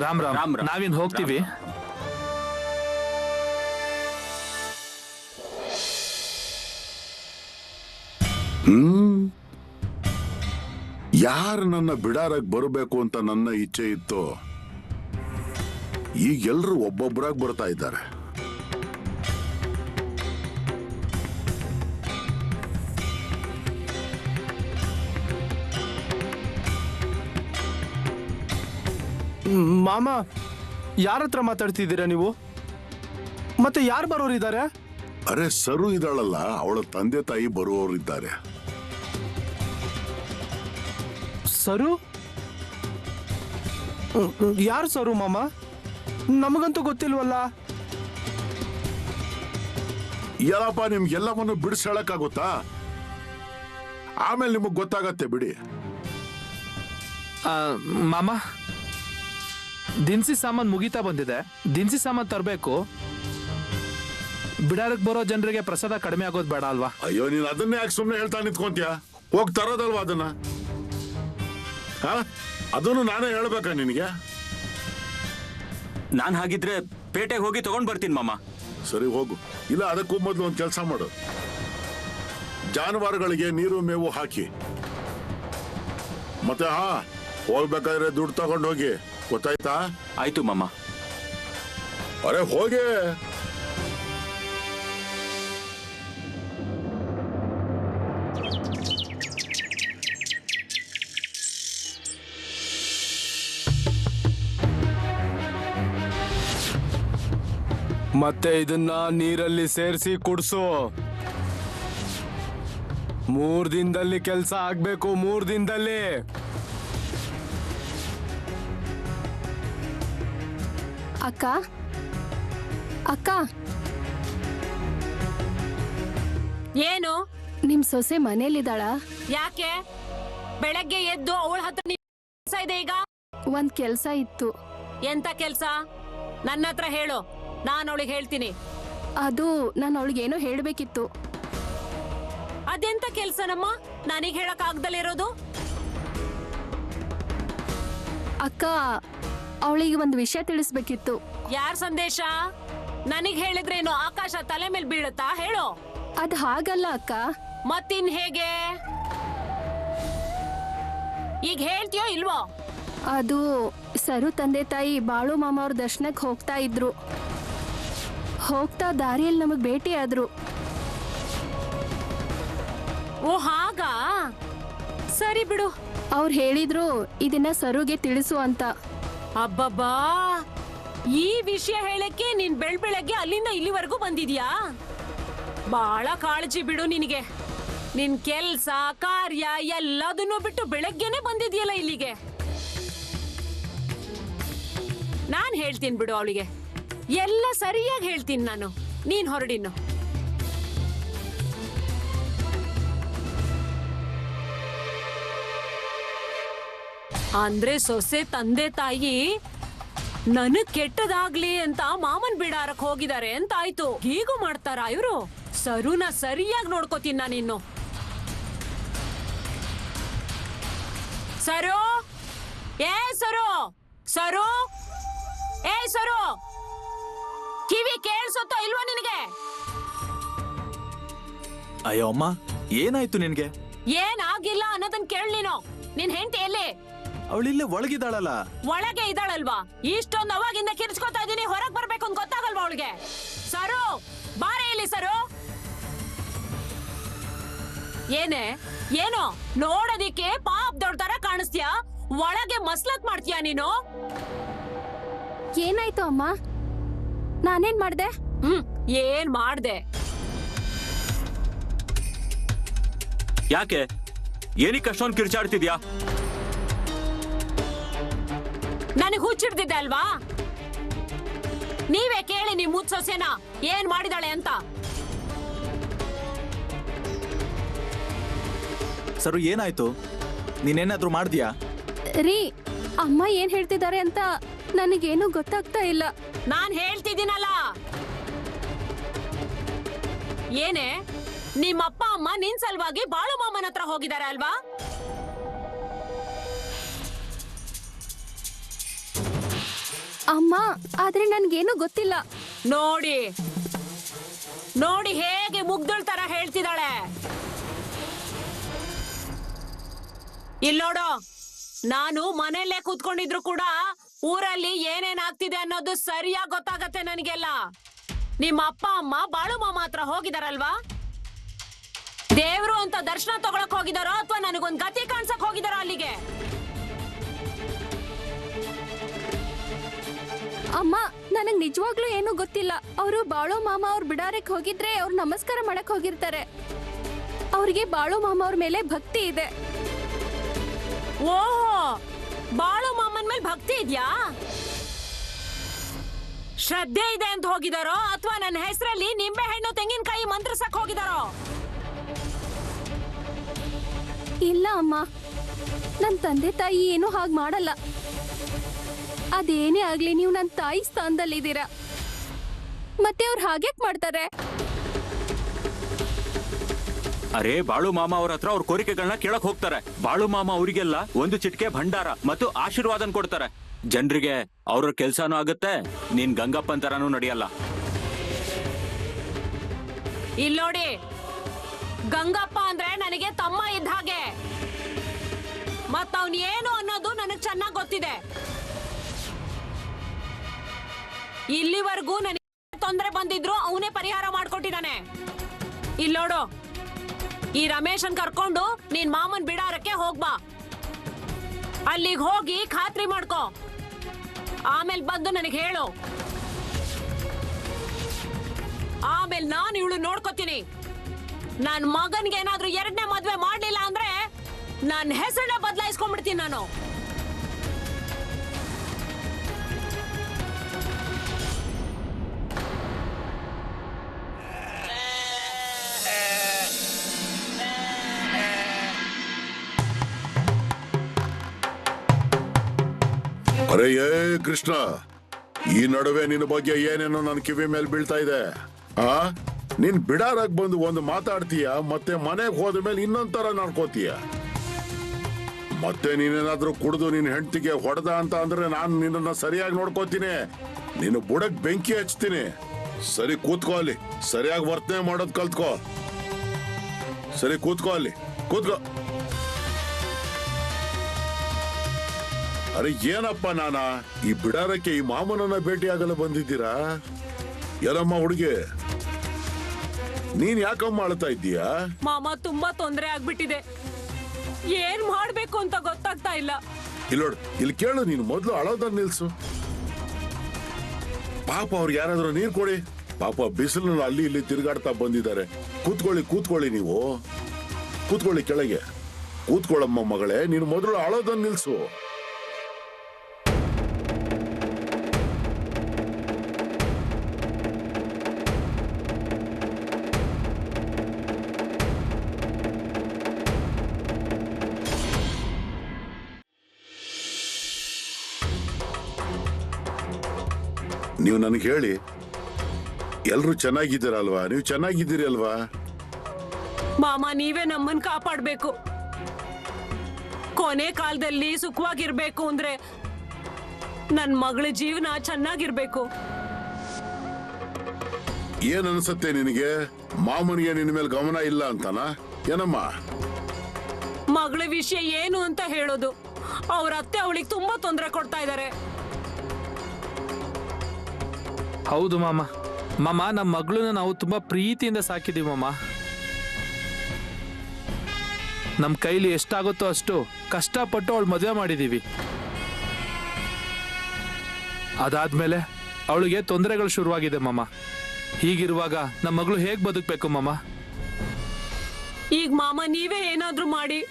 ರಾಮ್ ರಾಮ್, ರಾಮ್ ರಾಮ್. ನಾವಿನ್ ಹೋಗ್ತೀವಿ. ಯಾರು ನನ್ನ ಬಿಡಾರಕ್ ಬರಬೇಕು ಅಂತ ನನ್ನ ಇಚ್ಛೆ ಇತ್ತು, ಈಗ ಎಲ್ರು ಒಬ್ಬೊಬ್ಬರಾಗಿ ಬರ್ತಾ ಇದ್ದಾರೆ. ಮಾಮ, ಯಾರ ಹತ್ರ ಮಾತಾಡ್ತಿದ್ದೀರಾ ನೀವು? ಮತ್ತೆ ಯಾರು ಬರೋರಿದ್ದಾರೆ? ಅರೆ, ಸರು ಇದ್ದಾಳಲ್ಲ, ಅವಳ ತಂದೆ ತಾಯಿ ಬರುವವರಿದ್ದಾರೆ. ಸರು? ಯಾರು ಸರು ಮಾಮ? ನಮಗಂತೂ ಗೊತ್ತಿಲ್ವಲ್ಲ. ಎಲ್ಲಪ್ಪ, ನಿಮ್ಗೆಲ್ಲವನ್ನು ಬಿಡಿಸಿ ಹೇಳಕ್ಕಾಗುತ್ತಾ? ಆಮೇಲೆ ನಿಮಗ್ ಗೊತ್ತಾಗತ್ತೆ ಬಿಡಿ. ಮಾಮ, ದಿನಸಿ ಸಾಮಾನ್ ಮುಗಿತಾ ಬಂದಿದೆ. ದಿನಸಿ ಸಾಮಾನ್ ತರಬೇಕು. ಬಿಡಾರಕ್ ಬರೋ ಜನರಿಗೆ ಪ್ರಸಾದ ಕಡಿಮೆ ಆಗೋದು ಬೇಡ ಅಲ್ವಾ? ಅಯ್ಯೋ, ನೀನ್ ಅದನ್ನೇ ಯಾಕೆ ಸುಮ್ಮನೆ ಹೇಳ್ತಾ ನಿಂತ್ಕೊಂತೀಯ? ಹೋಗ್ ತರೋದಲ್ವಾ ಅದನ್ನ? ಅದನ್ನು ನಾನೇ ಹೇಳ್ಬೇಕಾ ನಿನಗೆ? ನಾನ್ ಹಾಗಿದ್ರೆ ಪೇಟೆಗೆ ಹೋಗಿ ತಗೊಂಡ್ ಬರ್ತೀನಿ ಮಾಮ. ಸರಿ, ಹೋಗು. ಇಲ್ಲ, ಅದಕ್ಕೂ ಮೊದಲು ಒಂದು ಕೆಲಸ ಮಾಡು. ಜಾನುವಾರುಗಳಿಗೆ ನೀರು ಮೇವು ಹಾಕಿ. ಮತ್ತೆ ಹೋಗ್ಬೇಕಾದ್ರೆ ದುಡ್ಡು ತಗೊಂಡು ಹೋಗಿ, ಗೊತ್ತಾಯ್ತಾ? ಆಯ್ತು ಮಾಮ. ಅರೆ ಹೋಗಿ. ಮತ್ತೆ ಇದನ್ನ ನೀರಲ್ಲಿ ಸೇರಿಸಿ ಕುಡ್ಸು. 3 ದಿನದಲ್ಲಿ ಕೆಲಸ ಆಗ್ಬೇಕು. 3 ದಿನದಲ್ಲಿ. ಅಕ್ಕ ಅಕ್ಕ ಏನು ನಿಮ್ ಸೊಸೆ ಮನೇಲಿದ್ದಾಳ? ಯಾಕೆ ಬೆಳಗ್ಗೆ ಎದ್ದು ಅವಳ ಹತ್ರ ಕೆಲ್ಸ ಇದೆ ಈಗ? ಒಂದ್ ಕೆಲ್ಸ ಇತ್ತು. ಎಂತ ಕೆಲ್ಸ? ನನ್ನ ಹತ್ರ ಹೇಳು, ನಾನು ಅವಳಿಗೆ ಹೇಳ್ತೀನಿ. ಅದು ನಾನು ಅವಳಿಗೇನೋ ಹೇಳ್ಬೇಕಿತ್ತು. ಅದೆಂತ ಕೆಲ್ಸನಮ್ಮ ನನಗ್ ಹೇಳಕ್ ಆಗ್ದಲ್ಲಿರೋದು? ಅಕ್ಕ ಅವಳಿಗೆ ಒಂದು ವಿಷಯ ತಿಳಿಸ್ಬೇಕಿತ್ತು. ಯಾರ್ ಸಂದೇಶ? ನನಗ್ ಹೇಳಿದ್ರೇನು ಆಕಾಶ ತಲೆ ಮೇಲೆ ಬೀಳುತ್ತಾ? ಹೇಳು. ಅದ್ ಹಾಗಲ್ಲ ಅಕ್ಕ. ಮತ್ತಿನ್ ಹೇಗೆ? ಈಗ ಹೇಳ್ತೀಯೋ ಇಲ್ವೋ? ಅದು ಸರು ತಂದೆ ತಾಯಿ ಬಾಳು ಮಾಮ ಅವ್ರ ದರ್ಶನಕ್ಕೆ ಹೋಗ್ತಾ ಇದ್ರು. ಹೋಗ್ತಾ ದಾರಿಯಲ್ಲಿ ನಮಗ್ ಭೇಟಿ ಆದ್ರು. ಓ ಹಾಗಾ? ಸರಿ ಬಿಡು. ಅವ್ರು ಹೇಳಿದ್ರು ಇದನ್ನ ಸರುಗೆ ತಿಳಿಸು ಅಂತ. ಅಬ್ಬಬ್ಬಾ, ಈ ವಿಷಯ ಹೇಳಕ್ಕೆ ನೀನ್ ಬೆಳಗ್ಗೆ ಅಲ್ಲಿಂದ ಇಲ್ಲಿವರೆಗೂ ಬಂದಿದ್ಯಾ? ಬಹಳ ಕಾಳಜಿ ಬಿಡು ನಿನಗೆ. ನಿನ್ ಕೆಲ್ಸ ಕಾರ್ಯ ಎಲ್ಲದನ್ನೂ ಬಿಟ್ಟು ಬೆಳಗ್ಗೆನೆ ಬಂದಿದ್ಯಲ್ಲ ಇಲ್ಲಿಗೆ. ನಾನ್ ಹೇಳ್ತೀನಿ ಬಿಡು ಅವಳಿಗೆ, ಎಲ್ಲ ಸರಿಯಾಗಿ ಹೇಳ್ತೀನಿ ನಾನು. ನೀನ್ ಹೊರಡಿನ್ನು. ಅಂದ್ರೆ ಸೊಸೆ ತಂದೆ ತಾಯಿ ನನಗ್ ಕೆಟ್ಟದಾಗ್ಲಿ ಅಂತ ಮಾಮನ್ ಬಿಡಾರಕ್ ಹೋಗಿದ್ದಾರೆ ಅಂತ ಆಯ್ತು. ಹೀಗೂ ಮಾಡ್ತಾರ ಇವ್ರು? ಸರುನ ಸರಿಯಾಗಿ ನೋಡ್ಕೋತೀನಿ ನಾನಿನ್ನು. ಸರು, ಏ ಸರು, ಸರು, ಏ ಸರು, ಕಿವಿ ಕೇಳಿಸುತ್ತೋ ಇಲ್ವೋ ನಿನಗೆ? ಅಯ್ಯೋ ಅಮ್ಮ, ಏನಾಯ್ತು ನಿನ್ಗೆ? ಏನಾಗಿಲ್ಲ ಅನ್ನೋದನ್ ಕೇಳ್ ನೀನು. ನಿನ್ ಹೆಂಡತಿ ಎಲ್ಲಿ? ಅವಳಿಲ್ಲೇ ಒಳಗಿದ್ದಾಳಲ್ಲ. ಒಳಗೆ ಇದ್ದಾಳಲ್ವಾ? ಇಷ್ಟೊಂದು ಅವಾಗಿಂದ ಕಿರ್ಚ್ಕೊತಾ ಇದೀನಿ, ಹೊರಗ್ ಬರ್ಬೇಕು ಅಂತ ಗೊತ್ತಾಗಲ್ವಾ ಅವಳಿಗೆ? ಸರು, ಬಾರೆ ಇಲ್ಲಿ ಸರು. ಏನೇ ಏನೋ ನೋಡೋದಿಕ್ಕೆ ಪಾಪ್ ದೊಡ್ಡ ತರ ಕಾಣಿಸ್ತೀಯಾ, ಒಳಗೆ ಮಸ್ಲತ್ ಮಾಡ್ತೀಯಾ ನೀನು? ಏನಾಯ್ತು ಅಮ್ಮ? ನಾನೇನ್ ಮಾಡ್ದೆ? ಏನ್ ಮಾಡ್ದೆ? ಯಾಕೆ ಏನಕ್ಕೆ ಅಷ್ಟೊಂದು ಕಿರ್ಚಾಡ್ತಿದ್ಯಾ? ನನಗ್ ಹುಚ್ಚಿಡ್ದಿದ್ದೆ ಅಲ್ವಾ? ನೀವೇ ಕೇಳಿ ನಿಮ್ ಮುದ್ ಸೊಸೆನ ಏನ್ ಮಾಡಿದಾಳೆ ಅಂತ. ಸರು ಏನಾಯ್ತು? ನೀನೇನಾದ್ರೂ ಮಾಡ್ದ್ಯಾ? ರೀ, ಅಮ್ಮ ಏನ್ ಹೇಳ್ತಿದ್ದಾರೆ ಅಂತ ನನಗೇನು ಗೊತ್ತಾಗ್ತಾ ಇಲ್ಲ. ನಾನ್ ಹೇಳ್ತಿದ್ದೀನಲ್ಲ. ಏನೇ, ನಿಮ್ಮಪ್ಪ ಅಮ್ಮ ನಿನ್ ಸಲುವಾಗಿ ಬಾಳು ಮಾಮನ ಹತ್ರ ಹೋಗಿದಾರೆ ಅಲ್ವಾ? ಅಮ್ಮ, ಆದ್ರೆ ನನ್ಗೇನು ಗೊತ್ತಿಲ್ಲ. ನೋಡಿ ನೋಡಿ ಹೇಗೆ ಮುಗ್ದಳ್ ತರ ಹೇಳ್ತಿದ್ದಾಳೆ. ಇಲ್ಲೋಡು, ನಾನು ಮನೆಯಲ್ಲೇ ಕೂತ್ಕೊಂಡಿದ್ರು ಕೂಡ ಊರಲ್ಲಿ ಏನೇನ್ ಆಗ್ತಿದೆ ಅನ್ನೋದು ಸರಿಯಾಗಿ ಗೊತ್ತಾಗತ್ತೆ ನನಗೆಲ್ಲ. ನಿಮ್ಮ ಅಪ್ಪ ಅಮ್ಮ ಬಾಳು ಮಾಮ ಹತ್ರ ಹೋಗಿದಾರಲ್ವಾ? ದೇವ್ರು ಅಂತ ದರ್ಶನ ತಗೊಳಕ್ ಹೋಗಿದಾರೋ ಅಥವಾ ನನಗೊಂದ್ ಗತಿ ಕಾಣ್ಸಕ್ ಹೋಗಿದಾರೋ ಅಲ್ಲಿಗೆ? ಅಮ್ಮ, ನನಗ್ ನಿಜವಾಗ್ಲೂ ಏನು ಗೊತ್ತಿಲ್ಲ. ಅವರು ಬಾಳು ಮಾಮ ಅವ್ರ ಬಿಡಾರಕ್ಕೆ ಹೋಗಿದ್ರೆ ಅವ್ರು ನಮಸ್ಕಾರ ಮಾಡಕ್ ಹೋಗಿರ್ತಾರೆ. ಅವ್ರಿಗೆ ಬಾಳು ಮಾಮ ಅವ್ರ ಮೇಲೆ ಭಕ್ತಿ ಇದೆ. ಓಹೋ, ಬಾಳು ಮಾಮನ್ ಮೇಲೆ ಭಕ್ತಿ ಇದ್ಯಾ? ಶ್ರದ್ಧೆ ಇದೆ ಅಂತ ಹೋಗಿದಾರೋ ಅಥವಾ ನನ್ನ ಹೆಸರಲ್ಲಿ ನಿಂಬೆ ಹಣ್ಣು ತೆಂಗಿನಕಾಯಿ ಮಂತ್ರಸಕ್ ಹೋಗಿದಾರೋ? ಇಲ್ಲ ಅಮ್ಮ, ನನ್ ತಂದೆ ತಾಯಿ ಏನು ಹಾಗೆ ಮಾಡಲ್ಲ. ಅದೇನೇ ಆಗ್ಲಿ, ನೀವು ನನ್ನ ತಾಯಿ ಸ್ಥಾನದಲ್ಲಿದ್ದೀರಾ. ಮತ್ತೆ ಅವ್ರು ಹಾಗ್ಯಾಕ್ ಮಾಡ್ತಾರೆ? ಅರೇ, ಬಾಳು ಮಾಮ ಅವ್ರ ಹತ್ರ ಅವ್ರ ಕೋರಿಕೆಗಳನ್ನ ಕೇಳಕ್ ಹೋಗ್ತಾರೆ. ಬಾಳು ಮಾಮ ಅವರಿಗೆಲ್ಲ ಒಂದು ಚಿಟಿಕೆ ಭಂಡಾರ ಮತ್ತು ಆಶೀರ್ವಾದನ್ ಕೊಡ್ತಾರೆ. ಜನರಿಗೆ ಅವ್ರ ಕೆಲ್ಸಾನು ಆಗುತ್ತೆ, ನೀನ್ ಗಂಗಪ್ಪನ್ ತರಾನು ನಡೆಯಲ್ಲ. ಇಲ್ಲೋಡಿ, ಗಂಗಪ್ಪ ಅಂದ್ರೆ ನನಗೆ ತಮ್ಮ ಇದ್ದ ಹಾಗೆ. ಮತ್ತ ಅವನ್ ಏನು ಅನ್ನೋದು ನನಗ್ ಚೆನ್ನಾಗ್ ಗೊತ್ತಿದೆ. ಇಲ್ಲಿವರೆಗೂ ನನಗೆ ತೊಂದರೆ ಬಂದಿದ್ರು ಅವನೇ ಪರಿಹಾರ ಮಾಡ್ಕೊಟ್ಟಿದ್ದಾನೆ. ಇಲ್ಲೋಡು, ಈ ರಮೇಶನ್ ಕರ್ಕೊಂಡು ನೀನ್ ಮಾಮನ್ ಬಿಡಾರಕ್ಕೆ ಹೋಗ್ಬಾ. ಅಲ್ಲಿಗೆ ಹೋಗಿ ಖಾತ್ರಿ ಮಾಡ್ಕೋ, ಆಮೇಲೆ ಬಂದು ನನಗೆ ಹೇಳು. ಆಮೇಲೆ ನಾನು ಇವಳು ನೋಡ್ಕೋತೀನಿ. ನನ್ ಮಗನ್ಗೆ ಏನಾದ್ರೂ ಎರಡನೇ ಮದ್ವೆ ಮಾಡ್ಲಿಲ್ಲ ಅಂದ್ರೆ ನನ್ನ ಹೆಸರನ್ನ ಬದಲಾಯಿಸ್ಕೊಂಡ್ಬಿಡ್ತೀನಿ ನಾನು. ಅರೆ ಏ ಕೃಷ್ಣ, ಈ ನಡುವೆ ನಿನ್ನ ಬಗ್ಗೆ ಏನೇನೋ ನನ್ನ ಕಿವಿ ಮೇಲೆ ಬೀಳ್ತಾ ಇದೆ. ನೀನ್ ಬಿಡಾರಾಗ್ ಬಂದು ಒಂದು ಮಾತಾಡ್ತೀಯ, ಮತ್ತೆ ಮನೆಗೆ ಹೋದ ಮೇಲೆ ಇನ್ನೊಂದ್ ತರ ನಡ್ಕೋತೀಯ. ಮತ್ತೆ ನೀನೇನಾದ್ರೂ ಕುಡಿದು ನಿನ್ ಹೆಂಡತಿಗೆ ಹೊಡೆದ ಅಂತ ಅಂದ್ರೆ ನಾನು ನಿನ್ನ ಸರಿಯಾಗಿ ನೋಡ್ಕೋತೀನಿ. ನಿನ್ನ ಬುಡಕ್ ಬೆಂಕಿ ಹಚ್ತೀನಿ. ಸರಿ ಕೂತ್ಕೋ ಅಲ್ಲಿ, ಸರಿಯಾಗಿ ವರ್ತನೆ ಮಾಡೋದ್ ಕಲ್ತ್ಕೋ. ಸರಿ ಕೂತ್ಕೋ ಅಲ್ಲಿ, ಕೂತ್ಕೋ. ಅರೆ ಏನಪ್ಪ ನಾನ ಈ ಬಿಡಾರಕ್ಕೆ ಈ ಮಾಮನನ್ನ ಭೇಟಿಯಾಗಲು ಬಂದಿದ್ದೀರಾ? ಏನಮ್ಮ ಹುಡುಗಿ, ನೀನ್ ಯಾಕಮ್ಮ ಅಳ್ತಾ ಇದ್ದೀಯಾ? ಮಾಮ ತುಂಬಾ ತೊಂದರೆ ಆಗ್ಬಿಟ್ಟಿದೆ, ಏನ್ ಮಾಡ್ಬೇಕು ಅಂತ ಗೊತ್ತಾಗ್ತಾ ಇಲ್ಲ. ಇಲ್ಲೋಡ್, ಇಲ್ಲಿ ಕೇಳು, ನೀನು ಮೊದ್ಲು ಅಳೋದನ್ನ ನಿಲ್ಸು. ಪಾಪ ಅವ್ರಿಗೆ ಯಾರಾದ್ರೂ ನೀರ್ ಕೊಡಿ. ಪಾಪ ಬಿಸಿಲನ್ನ ಅಲ್ಲಿ ಇಲ್ಲಿ ತಿರುಗಾಡ್ತಾ ಬಂದಿದ್ದಾರೆ. ಕೂತ್ಕೊಳ್ಳಿ ನೀವು, ಕೂತ್ಕೊಳ್ಳಿ ಕೆಳಗೆ. ಕೂತ್ಕೊಳ್ಳಮ್ಮ ಮಗಳೇ, ನೀನು ಮೊದಲು ಅಳೋದನ್ನ ನಿಲ್ಸು. ನೀವು ನನಗೆ ಹೇಳಿ, ಎಲ್ರು ಚೆನ್ನಾಗಿದ್ದೀರಲ್ವಾ? ನೀವು ಚೆನ್ನಾಗಿದ್ದೀರಿ ಅಲ್ವಾ? ಮಾಮ, ನೀವೇ ನಮ್ಮನ್ ಕಾಪಾಡ್ಬೇಕು. ಕೊನೆ ಕಾಲದಲ್ಲಿ ಸುಖವಾಗಿರ್ಬೇಕು ಅಂದ್ರೆ ನನ್ ಮಗಳ ಜೀವನ ಚೆನ್ನಾಗಿರ್ಬೇಕು. ಏನ್ ಅನ್ಸತ್ತೆ ನಿನಗೆ? ಮಾಮನಿಗೆ ನಿನ್ನ ಮೇಲೆ ಗಮನ ಇಲ್ಲ ಅಂತನ? ಏನಮ್ಮ? ಮಗಳ ವಿಷಯ ಏನು ಅಂತ ಹೇಳೋದು? ಅವ್ರ ಅತ್ತೆ ಅವಳಿಗೆ ತುಂಬಾ ತೊಂದರೆ ಕೊಡ್ತಾ ಇದ್ದಾರೆ. ಹೌದು ಮಾಮ. ನಮ್ಮ ಮಗಳನ್ನ ನಾವು ತುಂಬಾ ಪ್ರೀತಿಯಿಂದ ಸಾಕಿದೀವಿ ಮಾಮ. ನಮ್ ಕೈಲಿ ಎಷ್ಟಾಗುತ್ತೋ ಅಷ್ಟು ಕಷ್ಟಪಟ್ಟು ಅವಳು ಮದುವೆ ಮಾಡಿದೀವಿ. ಅದಾದ್ಮೇಲೆ ಅವಳಿಗೆ ತೊಂದರೆಗಳು ಶುರುವಾಗಿದೆ ಮಾಮ. ಹೀಗಿರುವಾಗ ನಮ್ಮ ಮಗಳು ಹೇಗ್ ಬದುಕ್ಬೇಕು ಮಾಮ? ಈಗ ಮಾಮ ನೀವೇ ಏನಾದ್ರೂ ಮಾಡಿ.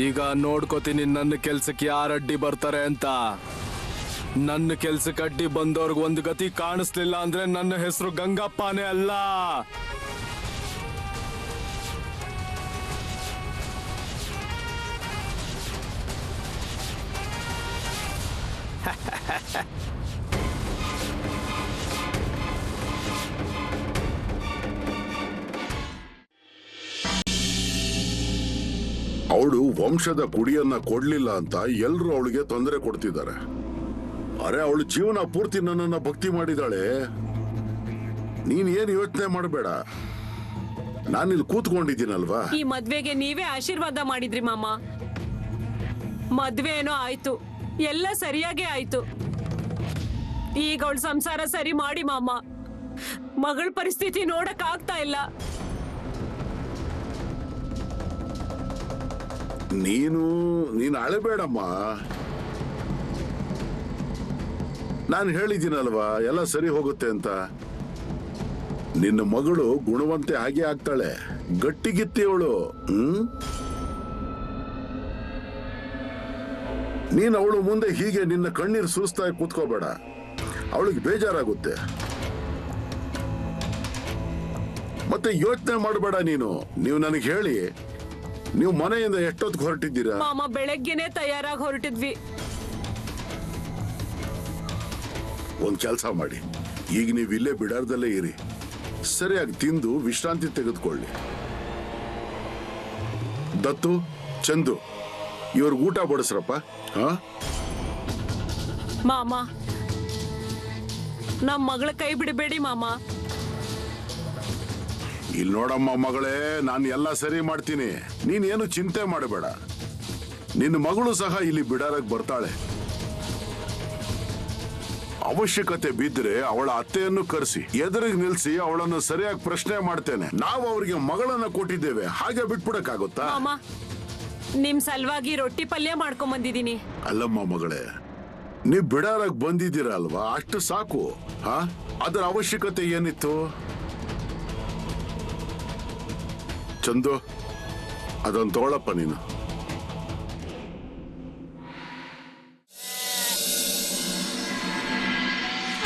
ಈಗ ನೋಡ್ಕೋತೀನಿ ನನ್ನ ಕೆಲ್ಸಕ್ಕೆ ಯಾರು ಅಡ್ಡಿ ಬರ್ತಾರೆ ಅಂತ. ನನ್ನ ಕೆಲ್ಸಕ್ಕೆ ಅಡ್ಡಿ ಬಂದವ್ರಿಗೆ ಒಂದು ಗತಿ ಕಾಣಿಸ್ಲಿಲ್ಲ ಅಂದ್ರೆ ನನ್ನ ಹೆಸರು ಗಂಗಪ್ಪನೇ ಅಲ್ಲ. ಅವಳು ವಂಶದ ಕುಡಿಯನ್ನ ಕೊಡ್ಲಿಲ್ಲ ಅಂತ ಎಲ್ರು ಅವಳಿಗೆ ತೊಂದರೆ ಕೊಡ್ತಿದ್ದಾರೆ. ಅರೆ ಅವಳು ಜೀವನ ಪೂರ್ತಿ ನನ್ನನ್ನ ಭಕ್ತಿ ಮಾಡಿದಾಳೆ. ನೀನ್ ಏನ್ ಯೋಚನೆ ಮಾಡಬೇಡ, ನಾನಿಲ್ಲಿ ಕೂತ್ಕೊಂಡಿದ್ದೀನಲ್ವಾ. ಈ ಮದ್ವೆಗೆ ನೀವೇ ಆಶೀರ್ವಾದ ಮಾಡಿದ್ರಿ ಮಾಮ. ಮದ್ವೆ ಏನೋ ಆಯ್ತು, ಎಲ್ಲ ಸರಿಯಾಗೇ ಆಯ್ತು. ಈಗ ಅವಳ ಸಂಸಾರ ಸರಿ ಮಾಡಿ ಮಾಮ. ಮಗಳ ಪರಿಸ್ಥಿತಿ ನೋಡಕ್ ಆಗ್ತಾ ಇಲ್ಲ. ನೀನು ಅಳಬೇಡಮ್ಮ. ನಾನು ಹೇಳಿದ್ದೀನಲ್ವಾ ಎಲ್ಲ ಸರಿ ಹೋಗುತ್ತೆ ಅಂತ. ನಿನ್ನ ಮಗಳು ಗುಣವಂತೆ ಹಾಗೆ ಆಗ್ತಾಳೆ, ಗಟ್ಟಿಗಿತ್ತಿ ಅವಳು. ನೀನು ಅವಳು ಮುಂದೆ ಹೀಗೆ ನಿನ್ನ ಕಣ್ಣೀರು ಸೂಸ್ತಾಗಿ ಕೂತ್ಕೋಬೇಡ, ಅವಳಿಗೆ ಬೇಜಾರಾಗುತ್ತೆ. ಮತ್ತೆ ಯೋಚನೆ ಮಾಡಬೇಡ ನೀವು ನನಗೆ ಹೇಳಿ, ನೀವು ಮನೆಯಿಂದ ಎಷ್ಟೊತ್ತಿಗೆ ಹೊರಟಿದ್ದೀರಾ? ಮಾಮ ಬೆಳಗ್ಗೆನೆ ತಯಾರಾಗಿ ಹೊರಟಿದ್ವಿ. ಒಂದ್ ಕೆಲಸ ಮಾಡಿ, ಈಗ ನೀವು ಇಲ್ಲೇ ಬಿಡಾರದಲ್ಲೇ ಇರಿ. ಸರಿಯಾಗಿ ತಿಂದು ವಿಶ್ರಾಂತಿ ತೆಗೆದುಕೊಳ್ಳಿ. ದತ್ತು, ಚಂದು, ಇವ್ರಿಗೆ ಊಟ ಬಡಿಸ್ರಪ್ಪ. ಮಾಮ, ನಮ್ ಮಗಳ ಕೈ ಬಿಡಬೇಡಿ ಮಾಮ. ಇಲ್ಲಿ ನೋಡಮ್ಮ ಮಗಳೇ, ನಾನು ಎಲ್ಲ ಸರಿ ಮಾಡ್ತೀನಿ, ನೀನೇನು ಚಿಂತೆ ಮಾಡಬೇಡ. ನಿನ್ನ ಮಗಳು ಸಹ ಇಲ್ಲಿ ಬಿಡಾರಕ್ಕೆ ಬರ್ತಾಳೆ. ಅವಶ್ಯಕತೆ ಬಿದ್ದರೆ ಅವಳ ಅತ್ತೆಯನ್ನು ಕರೆಸಿ ಎದುರಿಗೆ ನಿಲ್ಸಿ ಅವಳನ್ನು ಸರಿಯಾಗಿ ಪ್ರಶ್ನೆ ಮಾಡ್ತೇನೆ. ನಾವು ಅವರಿಗೆ ಮಗಳನ್ನ ಕೊಟ್ಟಿದ್ದೇವೆ, ಹಾಗೆ ಬಿಟ್ಬಿಡಕ್ಕಾಗುತ್ತಾ? ಮಾಮ, ನಿಮ್ ಸಲುವಾಗಿ ರೊಟ್ಟಿ ಪಲ್ಯ ಮಾಡ್ಕೊಂಡ್ ಬಂದಿದೀನಿ. ಅಲ್ಲಮ್ಮ ಮಗಳೇ, ನೀವ್ ಬಿಡಾರಾಗ್ ಬಂದಿದ್ದೀರಲ್ವಾ, ಅಷ್ಟು ಸಾಕು. ಅದರ ಅವಶ್ಯಕತೆ ಏನಿತ್ತು? ಚಂದು, ಅದೊಂದು ತಗೊಳಪ್ಪ ನೀನು.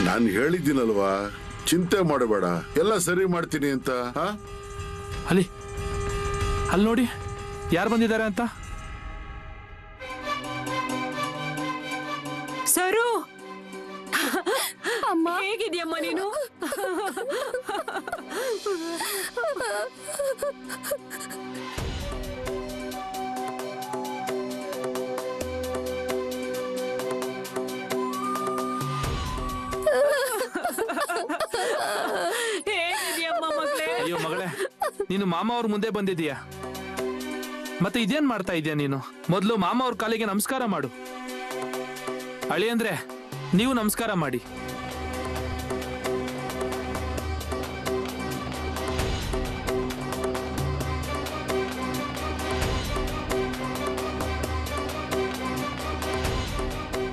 ನಾನು ಹೇಳಿದ್ದೀನಲ್ವಾ, ಚಿಂತೆ ಮಾಡಬೇಡ, ಎಲ್ಲ ಸರಿ ಮಾಡ್ತೀನಿ ಅಂತ. ಅಲ್ಲಿ ನೋಡಿ ಯಾರು ಬಂದಿದ್ದಾರೆ ಅಂತ. ಸರು, ಅಮ್ಮ, ಹೇಗಿದ್ಯಮ್ಮ ನೀನು? ಹೇಗಿದ್ಯಮ್ಮ ಮಗಳೇ? ಅಯ್ಯೋ ಮಗಳೇ, ನೀನು ಮಾಮ ಅವ್ರ ಮುಂದೆ ಬಂದಿದೀಯಾ, ಮತ್ತೆ ಇದೇನ್ ಮಾಡ್ತಾ ಇದೀಯ ನೀನು? ಮೊದಲು ಮಾಮ ಅವ್ರ ಕಾಲಿಗೆ ನಮಸ್ಕಾರ ಮಾಡು. ಅಳಿ ಅಂದ್ರೆ ನೀವು ನಮಸ್ಕಾರ ಮಾಡಿ.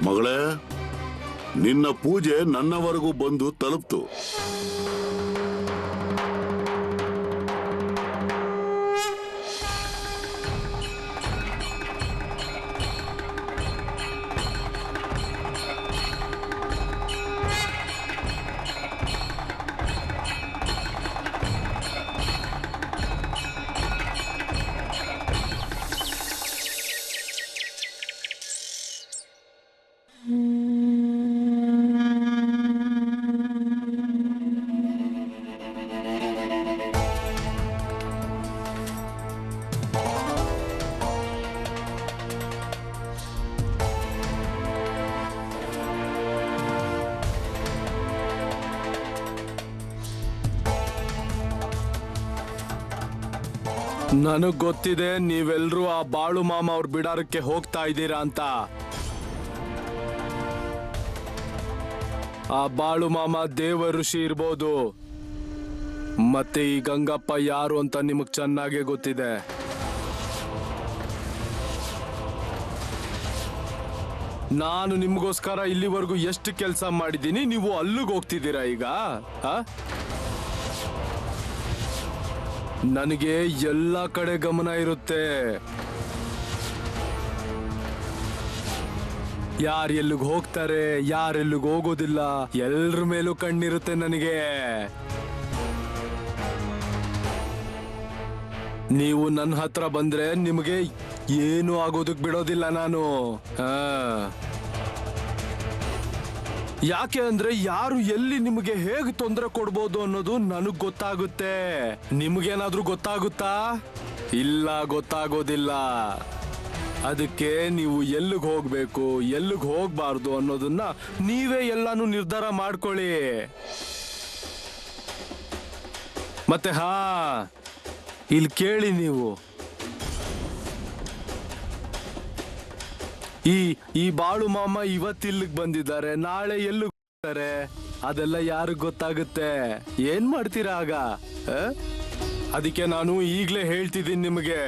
ಮಗಳೇ, ನಿನ್ನ ಪೂಜೆ ನನ್ನವರೆಗೂ ಬಂದು ತಲುಪ್ತು. ನನಗ್ ಗೊತ್ತಿದೆ ನೀವೆಲ್ರೂ ಆ ಬಾಳು ಮಾಮ ಅವ್ರ ಬಿಡಾರಕ್ಕೆ ಹೋಗ್ತಾ ಇದ್ದೀರಾ ಅಂತ. ಆ ಬಾಳು ಮಾಮ ದೇವ ಋಷಿ ಇರ್ಬೋದು, ಮತ್ತೆ ಈ ಗಂಗಪ್ಪ ಯಾರು ಅಂತ ನಿಮಗ್ ಚೆನ್ನಾಗೇ ಗೊತ್ತಿದೆ. ನಾನು ನಿಮ್ಗೋಸ್ಕರ ಇಲ್ಲಿವರೆಗೂ ಎಷ್ಟು ಕೆಲಸ ಮಾಡಿದ್ದೀನಿ, ನೀವು ಅಲ್ಲಿಗೆ ಹೋಗ್ತಿದ್ದೀರಾ ಈಗ? ನನಗೆ ಎಲ್ಲ ಕಡೆ ಗಮನ ಇರುತ್ತೆ. ಯಾರು ಎಲ್ಲಿಗೆ ಹೋಗ್ತಾರೆ, ಯಾರೆಲ್ಲಿಗೆ ಹೋಗೋದಿಲ್ಲ, ಎಲ್ರ ಮೇಲೂ ಕಣ್ಣಿರುತ್ತೆ ನನಗೆ. ನೀವು ನನ್ನ ಹತ್ರ ಬಂದ್ರೆ ನಿಮಗೆ ಏನು ಆಗೋದಕ್ ಬಿಡೋದಿಲ್ಲ ನಾನು. ಯಾಕೆ ಅಂದ್ರೆ ಯಾರು ಎಲ್ಲಿ ನಿಮಗೆ ಹೇಗೆ ತೊಂದರೆ ಕೊಡ್ಬೋದು ಅನ್ನೋದು ನನಗ್ ಗೊತ್ತಾಗುತ್ತೆ. ನಿಮ್ಗೇನಾದ್ರೂ ಗೊತ್ತಾಗುತ್ತಾ? ಇಲ್ಲ, ಗೊತ್ತಾಗೋದಿಲ್ಲ. ಅದಕ್ಕೆ ನೀವು ಎಲ್ಲಿಗೆ ಹೋಗ್ಬೇಕು, ಎಲ್ಲಿಗೆ ಹೋಗ್ಬಾರ್ದು ಅನ್ನೋದನ್ನ ನೀವೇ ಎಲ್ಲಾನು ನಿರ್ಧಾರ ಮಾಡ್ಕೊಳ್ಳಿ. ಮತ್ತೆ ಇಲ್ಲಿ ಕೇಳಿ, ನೀವು ಈ ಬಾಳು ಮಾಮ ಇವತ್ತಿಲ್ಲಿಗೆ ಬಂದಿದ್ದಾರೆ, ನಾಳೆ ಎಲ್ಲಿ ಹೋಗ್ತಾರೆ ಅದೆಲ್ಲ ಯಾರಿಗ್ ಗೊತ್ತಾಗುತ್ತೆ? ಏನ್ ಮಾಡ್ತೀರಾ ಆಗ? ಅದಕ್ಕೆ ನಾನು ಈಗ್ಲೇ ಹೇಳ್ತಿದ್ದೀನಿ ನಿಮಗೆ,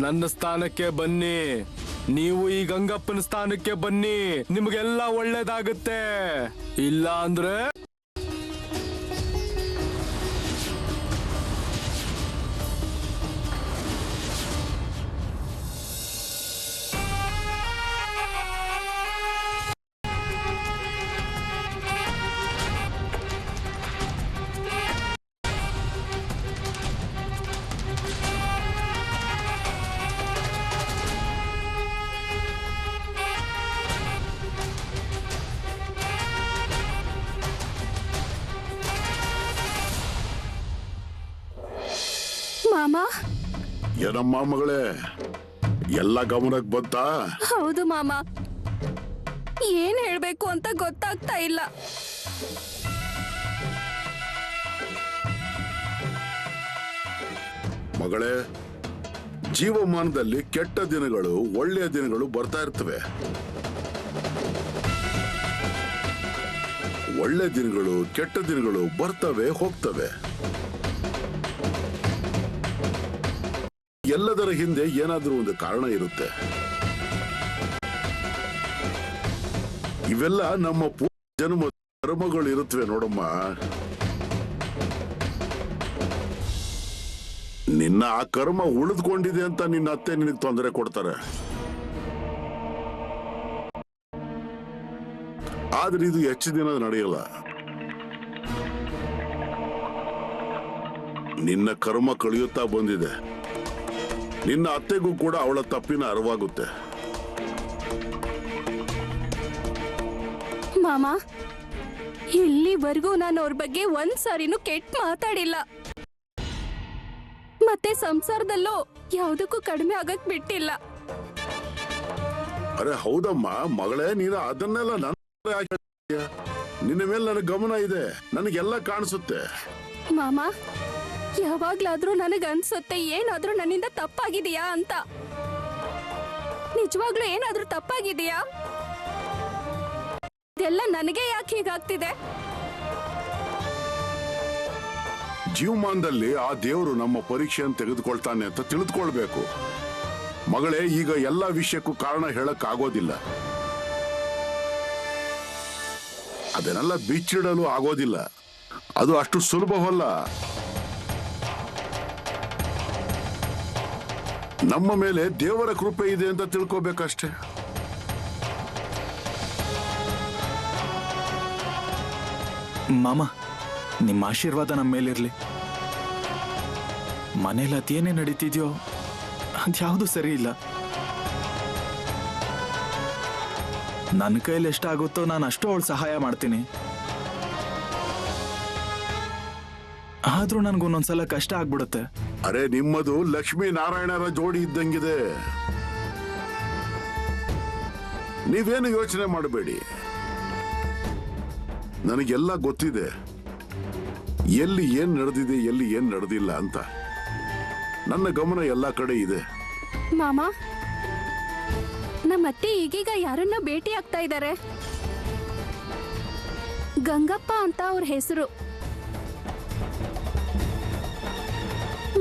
ನನ್ನ ಸ್ಥಾನಕ್ಕೆ ಬನ್ನಿ, ನೀವು ಈ ಗಂಗಪ್ಪನ ಸ್ಥಾನಕ್ಕೆ ಬನ್ನಿ, ನಿಮಗೆಲ್ಲ ಒಳ್ಳೇದಾಗುತ್ತೆ. ಇಲ್ಲ ಅಂದ್ರೆ ಮಾಮ. ಏನಮ್ಮ ಮಗಳೇ, ಎಲ್ಲ ಗಮನಕ್ಕೆ ಬಂತಾ? ಹೌದು ಮಾಮ, ಏನ್ ಹೇಳ್ಬೇಕು ಅಂತ ಗೊತ್ತಾಗ್ತಾ ಇಲ್ಲ. ಮಗಳೇ, ಜೀವಮಾನದಲ್ಲಿ ಕೆಟ್ಟ ದಿನಗಳು, ಒಳ್ಳೆಯ ದಿನಗಳು ಬರ್ತಾ ಇರ್ತವೆ. ಒಳ್ಳೆ ದಿನಗಳು ಕೆಟ್ಟ ದಿನಗಳು ಬರ್ತವೆ ಹೋಗ್ತವೆ. ಎಲ್ಲದರ ಹಿಂದೆ ಏನಾದ್ರೂ ಒಂದು ಕಾರಣ ಇರುತ್ತೆ. ಇವೆಲ್ಲ ನಮ್ಮ ಜನ್ಮ ಕರ್ಮಗಳು ಇರುತ್ತವೆ ನೋಡಮ್ಮ. ನಿನ್ನ ಆ ಕರ್ಮ ಉಳಿದುಕೊಂಡಿದೆ ಅಂತ ನಿನ್ನ ಅತ್ತೆ ನಿನಗೆ ತೊಂದರೆ ಕೊಡ್ತಾರೆ. ಆದ್ರೆ ಇದು ಹೆಚ್ಚು ದಿನ ನಡೆಯಲ್ಲ. ನಿನ್ನ ಕರ್ಮ ಕಳೆಯುತ್ತಾ ಬಂದಿದೆ. ನಿನ್ನ ಅತ್ತೆಗೂ ಕೂಡ ಅವಳ ತಪ್ಪಿನ ಅರಿವಾಗುತ್ತೆ. ಮಾಮ, ಇಲ್ಲಿವರೆಗೂ ನಾನು ಅವ್ರ ಬಗ್ಗೆ ಒಂದ್ ಸಾರಿನೂ ಕೆಟ್ಟ ಮಾತಾಡಿಲ್ಲ. ಮತ್ತೆ ಸಂಸಾರದಲ್ಲೂ ಯಾವುದಕ್ಕೂ ಕಡಿಮೆ ಆಗಕ್ ಬಿಟ್ಟಿಲ್ಲ. ಅರೆ ಹೌದಮ್ಮ ಮಗಳೇ, ನೀನು ಅದನ್ನೆಲ್ಲ ನಿನ್ನ ಮೇಲೆ ನನಗೆ ಗಮನ ಇದೆ, ನನಗೆಲ್ಲ ಕಾಣಿಸುತ್ತೆ. ಮಾಮ, ಯಾವಾಗ್ಲಾದ್ರೂ ನನಗ್ ಅನ್ಸುತ್ತೆ ಏನಾದ್ರೂ ನನ್ನಿಂದ ತಪ್ಪಾಗಿದೆಯಾ ಅಂತ. ನಿಜವಾಗ್ಲೂ ಏನಾದ್ರೂ ತಪ್ಪಾಗಿದೆಯಾ? ಇದೆಲ್ಲ ನನಗೆ ಯಾಕೆ ಹೀಗಾಗ್ತಿದೆ? ಜೀವಮಾನದಲ್ಲಿ ಆ ದೇವರು ನಮ್ಮ ಪರೀಕ್ಷೆಯನ್ನು ತೆಗೆದುಕೊಳ್ತಾನೆ ಅಂತ ತಿಳಿದುಕೊಳ್ಬೇಕು. ಮಗಳೇ, ಈಗ ಎಲ್ಲ ವಿಷಯಕ್ಕೂ ಕಾರಣ ಹೇಳಕ್ ಆಗೋದಿಲ್ಲ. ಅದನ್ನೆಲ್ಲ ಬಿಚ್ಚಿಡಲು ಆಗೋದಿಲ್ಲ. ಅದು ಅಷ್ಟು ಸುಲಭವಲ್ಲ. ನಮ್ಮ ಮೇಲೆ ದೇವರ ಕೃಪೆ ಇದೆ ಅಂತ ತಿಳ್ಕೋಬೇಕಷ್ಟೇ. ಮಾಮ, ನಿಮ್ಮ ಆಶೀರ್ವಾದ ನಮ್ಮ ಮೇಲಿರ್ಲಿ. ಮನೇಲಿ ಅದೇನೇ ನಡೀತಿದ್ಯೋ ಅದ್ಯಾವುದು ಸರಿ ಇಲ್ಲ. ನನ್ನ ಕೈಲಿ ಎಷ್ಟಾಗುತ್ತೋ ನಾನು ಅಷ್ಟು ಅವಳು ಸಹಾಯ ಮಾಡ್ತೀನಿ. ಆದ್ರೂ ನನ್ಗೊಂದೊಂದ್ಸಲ ಕಷ್ಟ ಆಗ್ಬಿಡುತ್ತೆ. ಅರೆ, ನಿಮ್ಮದು ಲಕ್ಷ್ಮೀ ನಾರಾಯಣರ ಜೋಡಿ ಇದ್ದಂಗಿದೆ. ನೀವೇನು ಯೋಚನೆ ಮಾಡಬೇಡಿ. ನನಗೆಲ್ಲ ಗೊತ್ತಿದೆ, ಎಲ್ಲಿ ಏನ್ ನಡೆದಿದೆ, ಎಲ್ಲಿ ಏನ್ ನಡೆದಿಲ್ಲ ಅಂತ. ನನ್ನ ಗಮನ ಎಲ್ಲ ಕಡೆ ಇದೆ. ಮಾಮ, ನಮ್ಮತ್ತೆ ಈಗೀಗ ಯಾರನ್ನ ಭೇಟಿ ಆಗ್ತಾ ಇದ್ದಾರೆ. ಗಂಗಪ್ಪ ಅಂತ ಅವ್ರ ಹೆಸರು.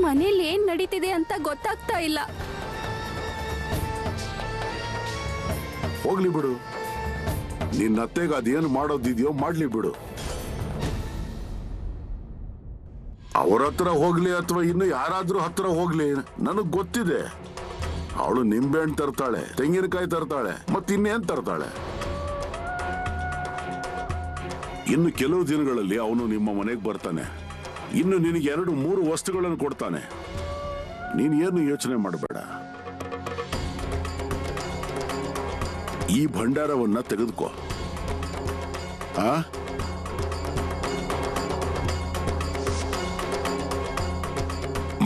ಮನೇಲಿ ಏನ್ ನಡೀತಿದೆ ಅಂತ ಗೊತ್ತಾಗ್ತಾ ಇಲ್ಲ. ಹೋಗ್ಲಿ ಬಿಡು, ನಿನ್ನ ಅತ್ತೆಗೆ ಅದೇನು ಮಾಡೋದಿದೆಯೋ ಮಾಡ್ಲಿ ಬಿಡು. ಅವ್ರ ಹತ್ರ ಹೋಗ್ಲಿ ಅಥವಾ ಇನ್ನು ಯಾರಾದ್ರೂ ಹತ್ರ ಹೋಗ್ಲಿ, ನನಗ್ ಗೊತ್ತಿದೆ. ಅವಳು ನಿಂಬೆಹಣ್ಣು ತರ್ತಾಳೆ, ತೆಂಗಿನಕಾಯಿ ತರ್ತಾಳೆ, ಮತ್ತಿನ್ನೇನ್ ತರ್ತಾಳೆ. ಇನ್ನು ಕೆಲವು ದಿನಗಳಲ್ಲಿ ಅವನು ನಿಮ್ಮ ಮನೆಗೆ ಬರ್ತಾನೆ. ಇನ್ನು ನಿನಗೆ 2-3 ವಸ್ತುಗಳನ್ನು ಕೊಡ್ತಾನೆ. ನೀನ್ ಏನು ಯೋಚನೆ ಮಾಡಬೇಡ. ಈ ಭಂಡಾರವನ್ನ ತೆಗೆದುಕೋ.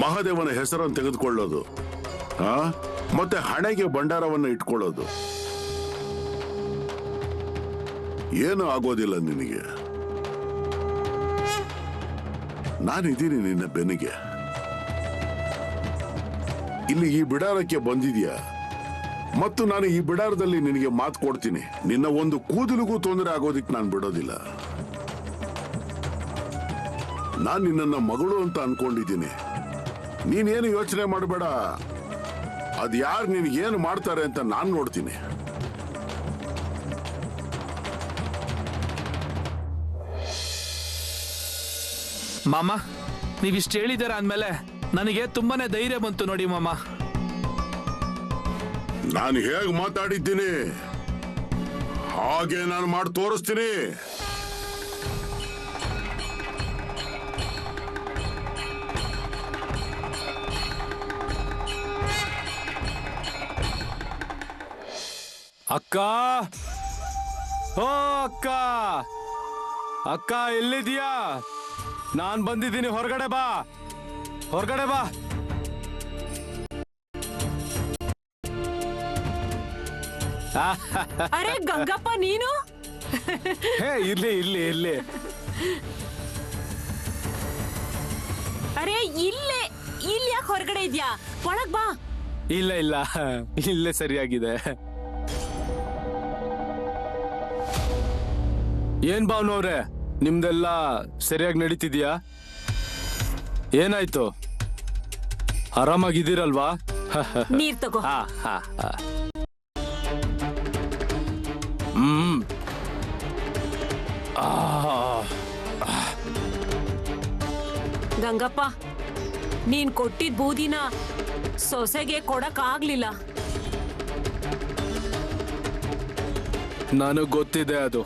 ಮಹಾದೇವನ ಹೆಸರನ್ನು ತೆಗೆದುಕೊಳ್ಳೋದು, ಮತ್ತೆ ಹಣೆಗೆ ಭಂಡಾರವನ್ನು ಇಟ್ಕೊಳ್ಳೋದು. ಏನು ಆಗೋದಿಲ್ಲ ನಿನಗೆ. ನಾನಿದ್ದೀನಿ ನಿನ್ನ ಬೆನ್ನಿಗೆ. ಇಲ್ಲಿ ಈ ಬಿಡಾರಕ್ಕೆ ಬಂದಿದ್ಯಾ, ಮತ್ತು ನಾನು ಈ ಬಿಡಾರದಲ್ಲಿ ನಿನಗೆ ಮಾತು ಕೊಡ್ತೀನಿ. ನಿನ್ನ ಒಂದು ಕೂದಲಿಗೂ ತೊಂದರೆ ಆಗೋದಿಕ್ ನಾನು ಬಿಡೋದಿಲ್ಲ. ನಾನು ನಿನ್ನ ಮಗಳು ಅಂತ ಅನ್ಕೊಂಡಿದ್ದೀನಿ. ನೀನೇನು ಯೋಚನೆ ಮಾಡಬೇಡ. ಅದು ಯಾರು ನಿನಗೇನು ಮಾಡ್ತಾರೆ ಅಂತ ನಾನು ನೋಡ್ತೀನಿ. ಮಾಮ, ನೀವಿಷ್ಟು ಹೇಳಿದಾರ ಅಂದ್ಮೇಲೆ ನನಗೆ ತುಂಬಾನೇ ಧೈರ್ಯ ಬಂತು ನೋಡಿ ಮಾಮ. ನಾನು ಹೇಗೆ ಮಾತಾಡಿದ್ದೀನಿ ಹಾಗೆ ನಾನು ಮಾಡಿ ತೋರಿಸ್ತೀನಿ. ಅಕ್ಕ, ಓ ಅಕ್ಕ, ಅಕ್ಕ ಎಲ್ಲಿದ್ಯಾ? ನಾನ್ ಬಂದಿದ್ದೀನಿ. ಹೊರಗಡೆ ಬಾ, ಹೊರಗಡೆ ಬಾ. ಅರೆ ಗಂಗಪ್ಪ, ನೀನು? ಹೇ, ಇರ್ಲಿ ಇರ್ಲಿ ಇರ್ಲಿ. ಅರೆ ಇಲ್ಲಿ ಯಾಕೆ ಹೊರಗಡೆ ಇದ್ಯಾ? ಒಳಗ್ ಬಾ. ಇಲ್ಲ ಇಲ್ಲ, ಇಲ್ಲೇ ಸರಿಯಾಗಿದೆ. ಏನ್ ಭಾವನವ್ರೆ, ನಿಮ್ದೆಲ್ಲ ಸರಿಯಾಗಿ ನಡೀತಿದ್ಯಾ? ಏನಾಯ್ತು? ಆರಾಮಾಗಿದ್ದೀರಲ್ವಾ? ನೀರ್ ತಗೋ. ಹಾ ಹಾ ಹಾ. ಹ್ಮ್. ಆ, ಗಂಗಪ್ಪ, ನೀನ್ ಕೊಟ್ಟಿದ್ ಬೂದಿನ ಸೊಸೆಗೆ ಕೊಡಕ್ ಆಗ್ಲಿಲ್ಲ. ನನಗ್ ಗೊತ್ತಿದೆ ಅದು.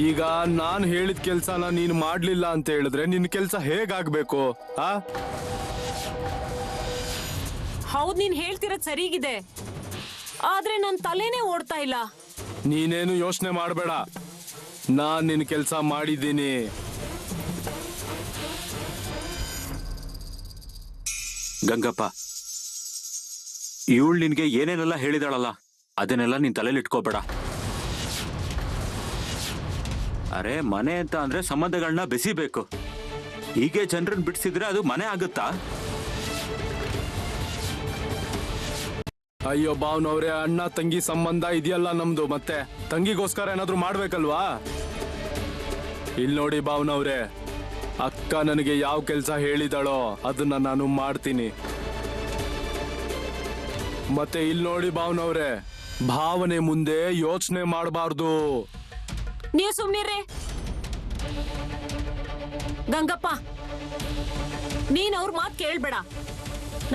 ಈಗ ನಾನ್ ಹೇಳಿದ ಕೆಲ್ಸನ ನೀನ್ ಮಾಡ್ಲಿಲ್ಲ ಅಂತ ಹೇಳಿದ್ರೆ ನಿನ್ ಕೆಲ್ಸ ಹೇಗಾಗ್ಬೇಕು? ಆ ಹೌದ್, ನೀನ್ ಹೇಳ್ತಿರೋದ್ ಸರಿಗಿದೆ, ಆದ್ರೆ ನನ್ ತಲೆನೇ ಓಡ್ತಾ ಇಲ್ಲ. ನೀನೇನು ಯೋಚನೆ ಮಾಡಬೇಡ, ನಾನ್ ನಿನ್ ಕೆಲ್ಸ ಮಾಡಿದ್ದೀನಿ. ಗಂಗಪ್ಪ, ಇವಳು ನಿನ್ಗೆ ಏನೇನೆಲ್ಲ ಹೇಳಿದಾಳಲ್ಲ ಅದನ್ನೆಲ್ಲ ನಿನ್ ತಲೆಯಲ್ಲಿ ಇಟ್ಕೋಬೇಡ. ಅರೆ, ಮನೆ ಅಂತ ಅಂದ್ರೆ ಸಂಬಂಧಗಳನ್ನ ಬೆಸಿಬೇಕು. ಹೀಗೆ ಜನರನ್ನ ಬಿಡಿಸಿದ್ರೆ ಅದು ಮನೆ ಆಗುತ್ತಾ? ಅಯ್ಯೋ ಭಾವನವ್ರೆ, ಅಣ್ಣ ತಂಗಿ ಸಂಬಂಧ ಇದೆಯಲ್ಲ ನಮ್ದು, ಮತ್ತೆ ತಂಗಿಗೋಸ್ಕರ ಏನಾದ್ರೂ ಮಾಡ್ಬೇಕಲ್ವಾ? ಇಲ್ಲಿ ನೋಡಿ ಭಾವನವ್ರೆ, ಅಕ್ಕ ನನಗೆ ಯಾವ ಕೆಲ್ಸ ಹೇಳಿದಾಳೋ ಅದನ್ನ ನಾನು ಮಾಡ್ತೀನಿ. ಮತ್ತೆ ಇಲ್ಲಿ ನೋಡಿ ಭಾವನವ್ರೆ, ಭಾವನೆ ಮುಂದೆ ಯೋಚನೆ ಮಾಡಬಾರ್ದು. ನೀವ್ ಸುಮ್ನಿರ್ರಿ. ಗಂಗಪ್ಪ, ನೀನ್ ಅವ್ರ ಮಾತ್ ಕೇಳ್ಬೇಡ.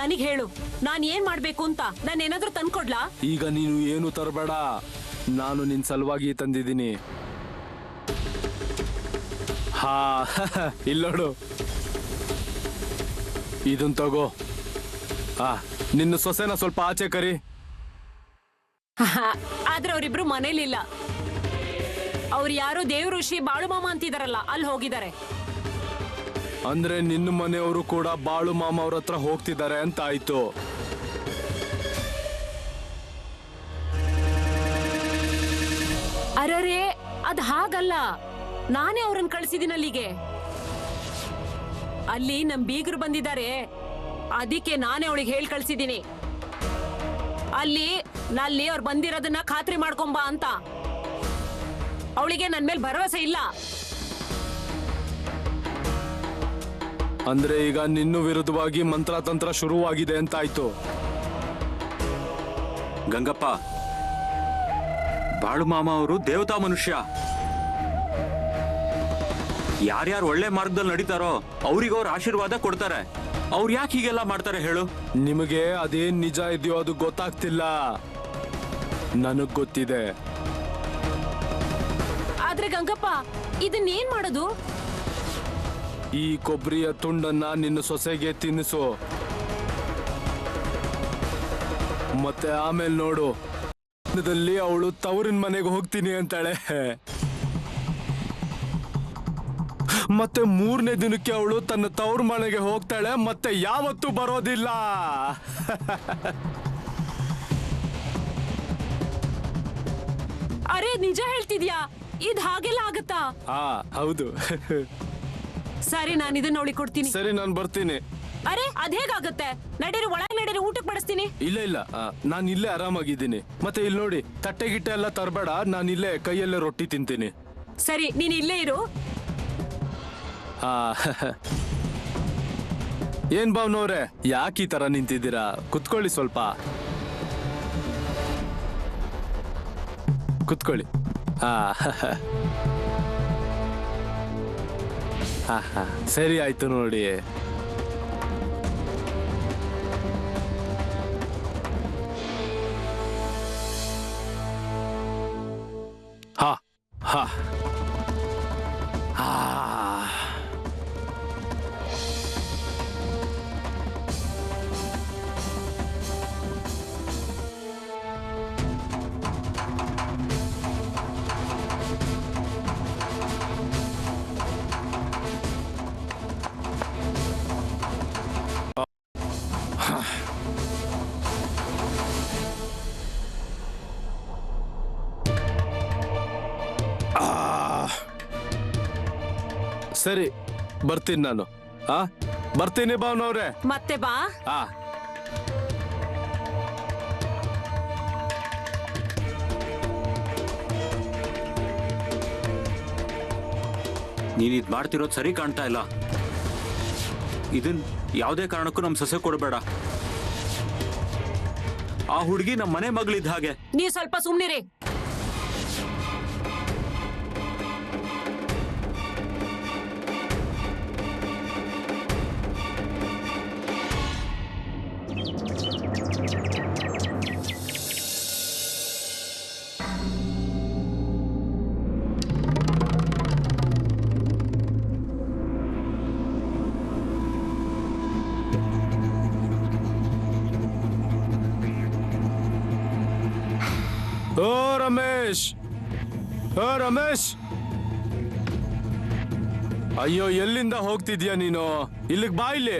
ನನಗ್ ಹೇಳು, ನಾನ್ ಏನ್ ಮಾಡ್ಬೇಕು ಅಂತ. ನಾನು ಏನಾದ್ರೂ ತಂದ್ಕೊಡ್ಲಾ? ಈಗ ನೀನು ಏನು ತರಬೇಡ, ನಾನು ನಿನ್ ಸಲುವಾಗಿ ತಂದಿದ್ದೀನಿ. ಹಾ ಇಲ್ಲೋಡು, ಇದನ್ ತಗೋ. ನಿನ್ನ ಸೊಸೆನ ಸ್ವಲ್ಪ ಆಚೆ ಕರಿ. ಆದ್ರೆ ಅವರಿಬ್ರು ಮನೇಲಿಲ್ಲ. ಅವ್ರು ಯಾರೋ ದೇವ್ರ ಋಷಿ ಬಾಳು ಮಾಮ ಅಂತಿದಾರಲ್ಲ, ಅಲ್ಲಿ ಹೋಗಿದ್ದಾರೆ. ಅಂದ್ರೆ ನಿನ್ನ ಮನೆಯವರು ಕೂಡ ಬಾಳು ಮಾಮ ಅವ್ರ ಹತ್ರ ಹೋಗ್ತಿದ್ದಾರೆ ಅಂತ ಆಯ್ತು. ಅರರೇ, ಅದ್ ಹಾಗಲ್ಲ, ನಾನೇ ಅವ್ರನ್ನ ಕಳ್ಸಿದೀನಿ ಅಲ್ಲಿಗೆ. ಅಲ್ಲಿ ನಮ್ ಬೀಗರು ಬಂದಿದ್ದಾರೆ, ಅದಕ್ಕೆ ನಾನೇ ಅವಳಿಗೆ ಹೇಳಿ ಕಳ್ಸಿದೀನಿ. ಅಲ್ಲಿ ಅವ್ರು ಬಂದಿರೋದನ್ನ ಖಾತ್ರಿ ಮಾಡ್ಕೊಂಬ ಅಂತ. ಅವಳಿಗೆ ನನ್ ಮೇಲೆ ಭರವಸೆ ಇಲ್ಲ. ಅಂದ್ರೆ ಈಗ ನಿನ್ನ ವಿರುದ್ಧವಾಗಿ ಮಂತ್ರತಂತ್ರ ಶುರುವಾಗಿದೆ ಅಂತ ಆಯ್ತು. ಗಂಗಪ್ಪ, ಬಾಳು ಮಾಮ ಅವರು ದೇವತಾ ಮನುಷ್ಯ. ಯಾರ್ಯಾರು ಒಳ್ಳೆ ಮಾರ್ಗದಲ್ಲಿ ನಡೀತಾರೋ ಅವ್ರಿಗೆ ಅವ್ರ ಆಶೀರ್ವಾದ ಕೊಡ್ತಾರೆ. ಅವ್ರು ಯಾಕೆ ಹೀಗೆಲ್ಲ ಮಾಡ್ತಾರೆ ಹೇಳು? ನಿಮಗೆ ಅದೇನ್ ನಿಜ ಇದೆಯೋ ಅದು ಗೊತ್ತಾಗ್ತಿಲ್ಲ, ನನಗ್ ಗೊತ್ತಿದೆ. ಆದ್ರೆ ಗಂಗಪ್ಪ, ಇದನ್ನೇನ್ ಮಾಡೋದು? ಈ ಕೊಬ್ಬರಿಯ ತುಂಡನ್ನ ನಿನ್ನ ಸೊಸೆಗೆ ತಿನ್ನಿಸು, ಮತ್ತೆ ಆಮೇಲೆ ನೋಡು, ಅವಳು ತವರಿನ ಮನೆಗೆ ಹೋಗ್ತೀನಿ ಅಂತಾಳೆ. ಮತ್ತೆ 3ನೇ ದಿನಕ್ಕೆ ಅವಳು ತನ್ನ ತವ್ರ ಮನೆಗೆ ಹೋಗ್ತಾಳೆ, ಮತ್ತೆ ಯಾವತ್ತೂ ಬರೋದಿಲ್ಲ. ಅರೆ, ನಿಜ ಹೇಳ್ತಿದ್ಯಾ? ಇದ್ ಹಾಗೆಲ್ಲ ಆಗತ್ತಾ? ಹೌದು. ಸರಿ, ನಾನು ಇದನ್ನ ನೋಡಿ ಕೊಡ್ತೀನಿ. ಸರಿ, ನಾನು ಬರ್ತೀನಿ. ಅರೆ, ಅದ್ ಹೇಗಾಗತ್ತೆ? ನಡೀರಿ, ಒಳಗೆ ನಡೀರಿ, ಊಟಕ್ಕೆ ಬಡಿಸ್ತೀನಿ. ಇಲ್ಲ ಇಲ್ಲ, ನಾನು ಇಲ್ಲೇ ಆರಾಮಾಗಿದ್ದೀನಿ. ಮತ್ತೆ ಇಲ್ಲಿ ನೋಡಿ, ತಟ್ಟೆ ಗಿಟ್ಟೆ ಎಲ್ಲ ತರಬೇಡ, ನಾನು ಇಲ್ಲೇ ಕೈಯಲ್ಲೇ ರೊಟ್ಟಿ ತಿಂತೀನಿ. ಸರಿ, ನೀನ್ ಇಲ್ಲೇ ಇರು. ಏನ್ ಭಾವನವ್ರೆ, ಯಾಕೆ ಈ ತರ ನಿಂತಿದ್ದೀರಾ? ಕುತ್ಕೊಳ್ಳಿ, ಸ್ವಲ್ಪ ಕುತ್ಕೊಳ್ಳಿ. ಸರಿ ಆಯ್ತು ನೋಡಿ. ಹಾ ಹಾ ಸರಿ, ಬರ್ತೀನಿ ನಾನು. ಬರ್ತೀನಿ ಭಾವನವ್ರೆ. ಮತ್ತೆ ಬಾ. ನೀನ್ ಇದ್ ಮಾಡ್ತಿರೋದು ಸರಿ ಕಾಣ್ತಾ ಇಲ್ಲ. ಇದನ್ ಯಾವುದೇ ಕಾರಣಕ್ಕೂ ನಮ್ ಸೊಸೆ ಕೊಡಬೇಡ. ಆ ಹುಡುಗಿ ನಮ್ಮ ಮನೆ ಮಗಳಿದ್ದ ಹಾಗೆ. ನೀವ್ ಸ್ವಲ್ಪ ಸುಮ್ನಿರಿ. ಓ ರಮೇಶ್, ಓ ರಮೇಶ್, ಅಯ್ಯೋ ಎಲ್ಲಿಂದ ಹೋಗ್ತಿದ್ಯಾ ನೀನು? ಇಲ್ಲಿಗೆ ಬಾ ಇಲ್ಲಿ.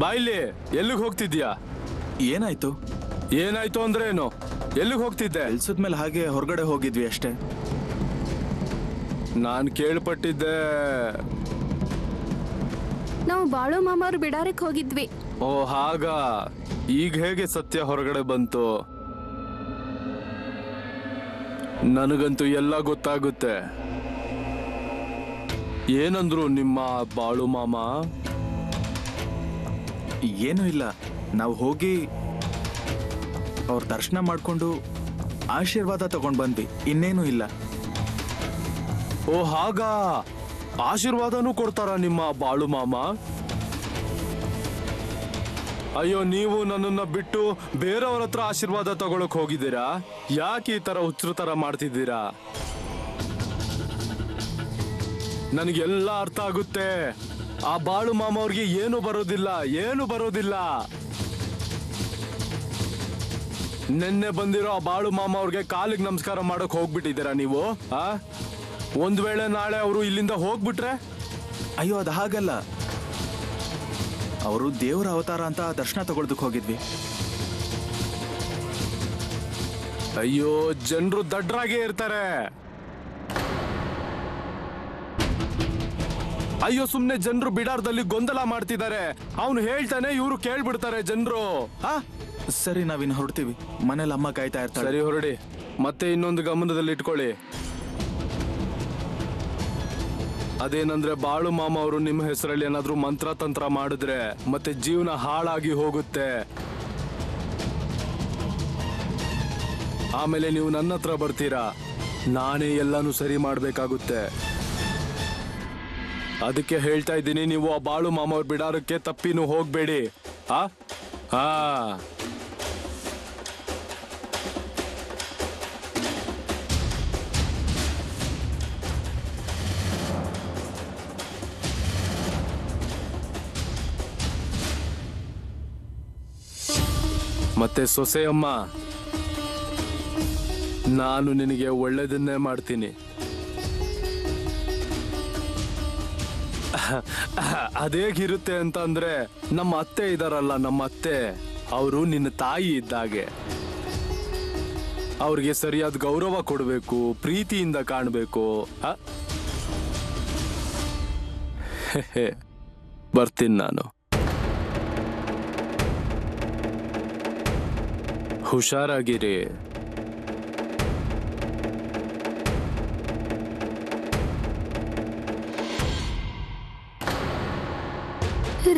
ಬಾ ಇಲ್ಲಿ. ಎಲ್ಲಿಗೆ ಹೋಗ್ತಿದ್ಯಾ? ಏನಾಯ್ತು? ಏನಾಯ್ತು ಅಂದ್ರೆ ಏನು? ಎಲ್ಲಿಗೆ ಹೋಗ್ತಿದ್ದೆ? ಕೆಲ್ಸದ ಮೇಲೆ ಹಾಗೆ ಹೊರಗಡೆ ಹೋಗಿದ್ವಿ ಅಷ್ಟೇ. ನಾನು ಕೇಳ್ಪಟ್ಟಿದ್ದೆ ನಾವು ಬಾಳು ಮಾಮ ಅವ್ರ ಬಿಡಾರಕ್ಕೆ ಹೋಗಿದ್ವಿ. ಓ ಹಾಗ. ಈಗ ಹೇಗೆ ಸತ್ಯ ಹೊರಗಡೆ ಬಂತು? ನನಗಂತೂ ಎಲ್ಲ ಗೊತ್ತಾಗುತ್ತೆ. ಏನಂದ್ರು ನಿಮ್ಮ ಬಾಳು ಮಾಮ? ಏನೂ ಇಲ್ಲ, ನಾವು ಹೋಗಿ ಅವ್ರ ದರ್ಶನ ಮಾಡ್ಕೊಂಡು ಆಶೀರ್ವಾದ ತಗೊಂಡ್ ಬಂದ್ವಿ, ಇನ್ನೇನು ಇಲ್ಲ. ಓ ಹಾಗ. ಆಶೀರ್ವಾದನೂ ಕೊಡ್ತಾರ ನಿಮ್ಮ ಬಾಳು ಮಾಮ? ಅಯ್ಯೋ, ನೀವು ನನ್ನನ್ನ ಬಿಟ್ಟು ಬೇರೆಯವ್ರ ಹತ್ರ ಆಶೀರ್ವಾದ ತಗೊಳಕ್ ಹೋಗಿದ್ದೀರಾ? ಯಾಕೆ ಈ ತರ ಹುಚ್ಚರು ತರ ಮಾಡ್ತಿದ್ದೀರಾ? ನನಗೆಲ್ಲ ಅರ್ಥ ಆಗುತ್ತೆ. ಆ ಬಾಳು ಮಾಮ ಅವ್ರಿಗೆ ಏನು ಬರೋದಿಲ್ಲ, ಏನು ಬರೋದಿಲ್ಲ. ನಿನ್ನೆ ಬಂದಿರೋ ಆ ಬಾಳು ಮಾಮ ಅವ್ರಿಗೆ ಕಾಲಿಗೆ ನಮಸ್ಕಾರ ಮಾಡಕ್ ಹೋಗ್ಬಿಟ್ಟಿದ್ದೀರಾ ನೀವು? ಆ ಒಂದ್ ವೇಳೆ ನಾಳೆ ಅವರು ಇಲ್ಲಿಂದ ಹೋಗ್ಬಿಟ್ರೆ? ಅಯ್ಯೋ, ಅದು ಹಾಗಲ್ಲ. ಅವರು ದೇವರ ಅವತಾರ ಅಂತ ದರ್ಶನ ತಗೊಳ್ದಕ್ ಹೋಗಿದ್ವಿ. ಅಯ್ಯೋ, ಜನರು ದಡ್ರಾಗೆ ಇರ್ತಾರೆ. ಅಯ್ಯೋ, ಸುಮ್ನೆ ಜನರು ಬಿಡಾರದಲ್ಲಿ ಗೊಂದಲ ಮಾಡ್ತಿದ್ದಾರೆ. ಅವನು ಹೇಳ್ತಾನೆ, ಇವರು ಕೇಳ್ಬಿಡ್ತಾರೆ ಜನರು. ಸರಿ, ನಾವಿನ್ ಹೊರಡ್ತೀವಿ. ಮನೇಲಿ ಅಮ್ಮ ಕಾಯ್ತಾ ಇರ್ತಾರೆ. ಸರಿ, ಹೊರಡಿ. ಮತ್ತೆ ಇನ್ನೊಂದು ಗಮನದಲ್ಲಿ ಇಟ್ಕೊಳ್ಳಿ. ಅದೇನಂದ್ರೆ ಬಾಳು ಮಾಮ ಅವರು ನಿಮ್ಮ ಹೆಸರಲ್ಲಿ ಏನಾದ್ರೂ ಮಂತ್ರ ತಂತ್ರ ಮಾಡಿದ್ರೆ ಮತ್ತೆ ಜೀವನ ಹಾಳಾಗಿ ಹೋಗುತ್ತೆ. ಆಮೇಲೆ ನೀವು ನನ್ನ ಹತ್ರ ಬರ್ತೀರಾ, ನಾನೇ ಎಲ್ಲಾನು ಸರಿ ಮಾಡ್ಬೇಕಾಗುತ್ತೆ. ಅದಕ್ಕೆ ಹೇಳ್ತಾ ಇದ್ದೀನಿ, ನೀವು ಆ ಬಾಳು ಮಾಮ ಅವ್ರ ಬಿಡಾರಕ್ಕೆ ತಪ್ಪಿನೂ ಹೋಗ್ಬೇಡಿ. ಆ ಹಾ ಮತ್ತೆ ಸೊಸೆಯಮ್ಮ, ನಾನು ನಿನಗೆ ಒಳ್ಳೇದನ್ನೇ ಮಾಡ್ತೀನಿ. ಅದೇಗಿರುತ್ತೆ ಅಂತ ಅಂದ್ರೆ, ನಮ್ಮ ಅತ್ತೆ ಇದಾರಲ್ಲ, ನಮ್ಮ ಅತ್ತೆ, ಅವರು ನಿನ್ನ ತಾಯಿ ಇದ್ದಾಗೆ. ಅವ್ರಿಗೆ ಸರಿಯಾದ ಗೌರವ ಕೊಡಬೇಕು, ಪ್ರೀತಿಯಿಂದ ಕಾಣಬೇಕು. ಬರ್ತೀನಿ ನಾನು. ಹುಷಾರಾಗಿರಿ.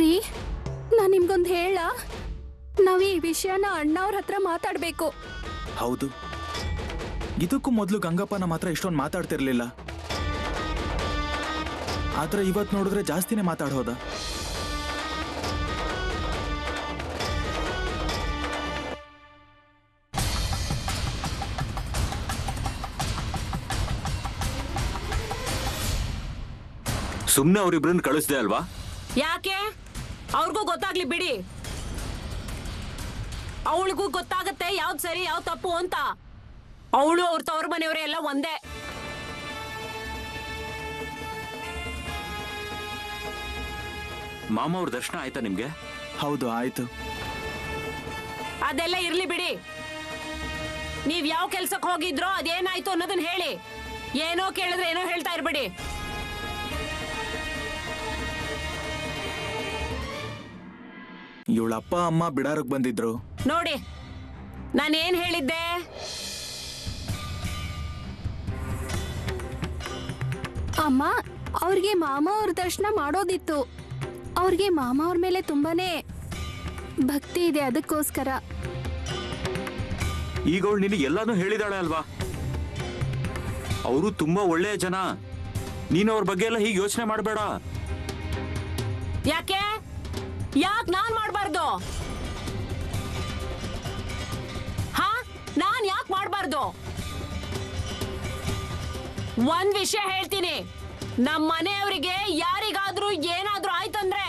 ರೀ, ನಾನ್ ನಿಮ್ಗೊಂದು ಹೇಳ, ನಾವ್ ಈ ವಿಷಯನ ಅಣ್ಣವ್ರ ಹತ್ರ ಮಾತಾಡ್ಬೇಕು. ಹೌದು, ಇದಕ್ಕೂ ಮೊದಲು ಗಂಗಪ್ಪನ ಮಾತ್ರ ಇಷ್ಟೊಂದು ಮಾತಾಡ್ತಿರ್ಲಿಲ್ಲ. ಆದ್ರೆ ಇವತ್ ನೋಡಿದ್ರೆ ಜಾಸ್ತಿನೇ ಮಾತಾಡೋದ. ಸುಮ್ನೆ ಅವ್ರಿಬ್ರನ್ನ ಕಳಿಸ್ದೆ ಅಲ್ವಾ? ಯಾಕೆ? ಅವ್ರಿಗೂ ಗೊತ್ತಾಗ್ಲಿ ಬಿಡಿ. ಅವಳಿಗೂ ಗೊತ್ತಾಗತ್ತೆ ಯಾವ್ದು ಸರಿ ಯಾವ್ದು ತಪ್ಪು ಅಂತ. ಅವಳು ಅವ್ರ ತವ್ರ ಮನೆಯವರೇ ಎಲ್ಲ ಒಂದೇ. ಮಾಮ ಅವ್ರ ದರ್ಶನ ಆಯ್ತಾ ನಿಮ್ಗೆ? ಹೌದು, ಆಯ್ತು. ಅದೆಲ್ಲ ಇರ್ಲಿ ಬಿಡಿ. ನೀವ್ ಯಾವ ಕೆಲ್ಸಕ್ಕೆ ಹೋಗಿದ್ರೋ ಅದೇನಾಯ್ತು ಅನ್ನೋದನ್ನ ಹೇಳಿ. ಏನೋ ಕೇಳಿದ್ರೆ ಏನೋ ಹೇಳ್ತಾ ಇರ್ಬೇಡಿ. ಇವಳ ಅಪ್ಪ ಅಮ್ಮ ಬಿಡಾರಕ್ ಬಂದಿದ್ರು. ನೋಡಿ, ನಾನೇನ್ ಹೇಳಿದ್ದೆ? ಅಮ್ಮ, ಅವ್ರಿಗೆ ಮಾಮ ಅವ್ರ ದರ್ಶನ ಮಾಡೋದಿತ್ತು. ಅವ್ರಿಗೆ ಮಾಮ ಅವ್ರ ಮೇಲೆ ತುಂಬಾನೇ ಭಕ್ತಿ ಇದೆ, ಅದಕ್ಕೋಸ್ಕರ. ಈಗ ಅವಳು ನಿನಗೆ ಎಲ್ಲಾನು ಹೇಳಿದಾಳೆ ಅಲ್ವಾ? ಅವರು ತುಂಬಾ ಒಳ್ಳೆಯ ಜನ. ನೀನು ಅವ್ರ ಬಗ್ಗೆ ಎಲ್ಲ ಹೀಗೆ ಯೋಚನೆ ಮಾಡಬೇಡ. ಯಾಕೆ ನಾನ್ ಮಾಡ್ಬಾರ್ದು? ಹಾ, ನಾನ್ ಯಾಕೆ ಮಾಡ್ಬಾರ್ದು? ಒಂದ್ ವಿಷಯ ಹೇಳ್ತೀನಿ, ನಮ್ಮ ಮನೆಯವರಿಗೆ ಯಾರಿಗಾದ್ರೂ ಏನಾದ್ರೂ ಆಯ್ತಂದ್ರೆ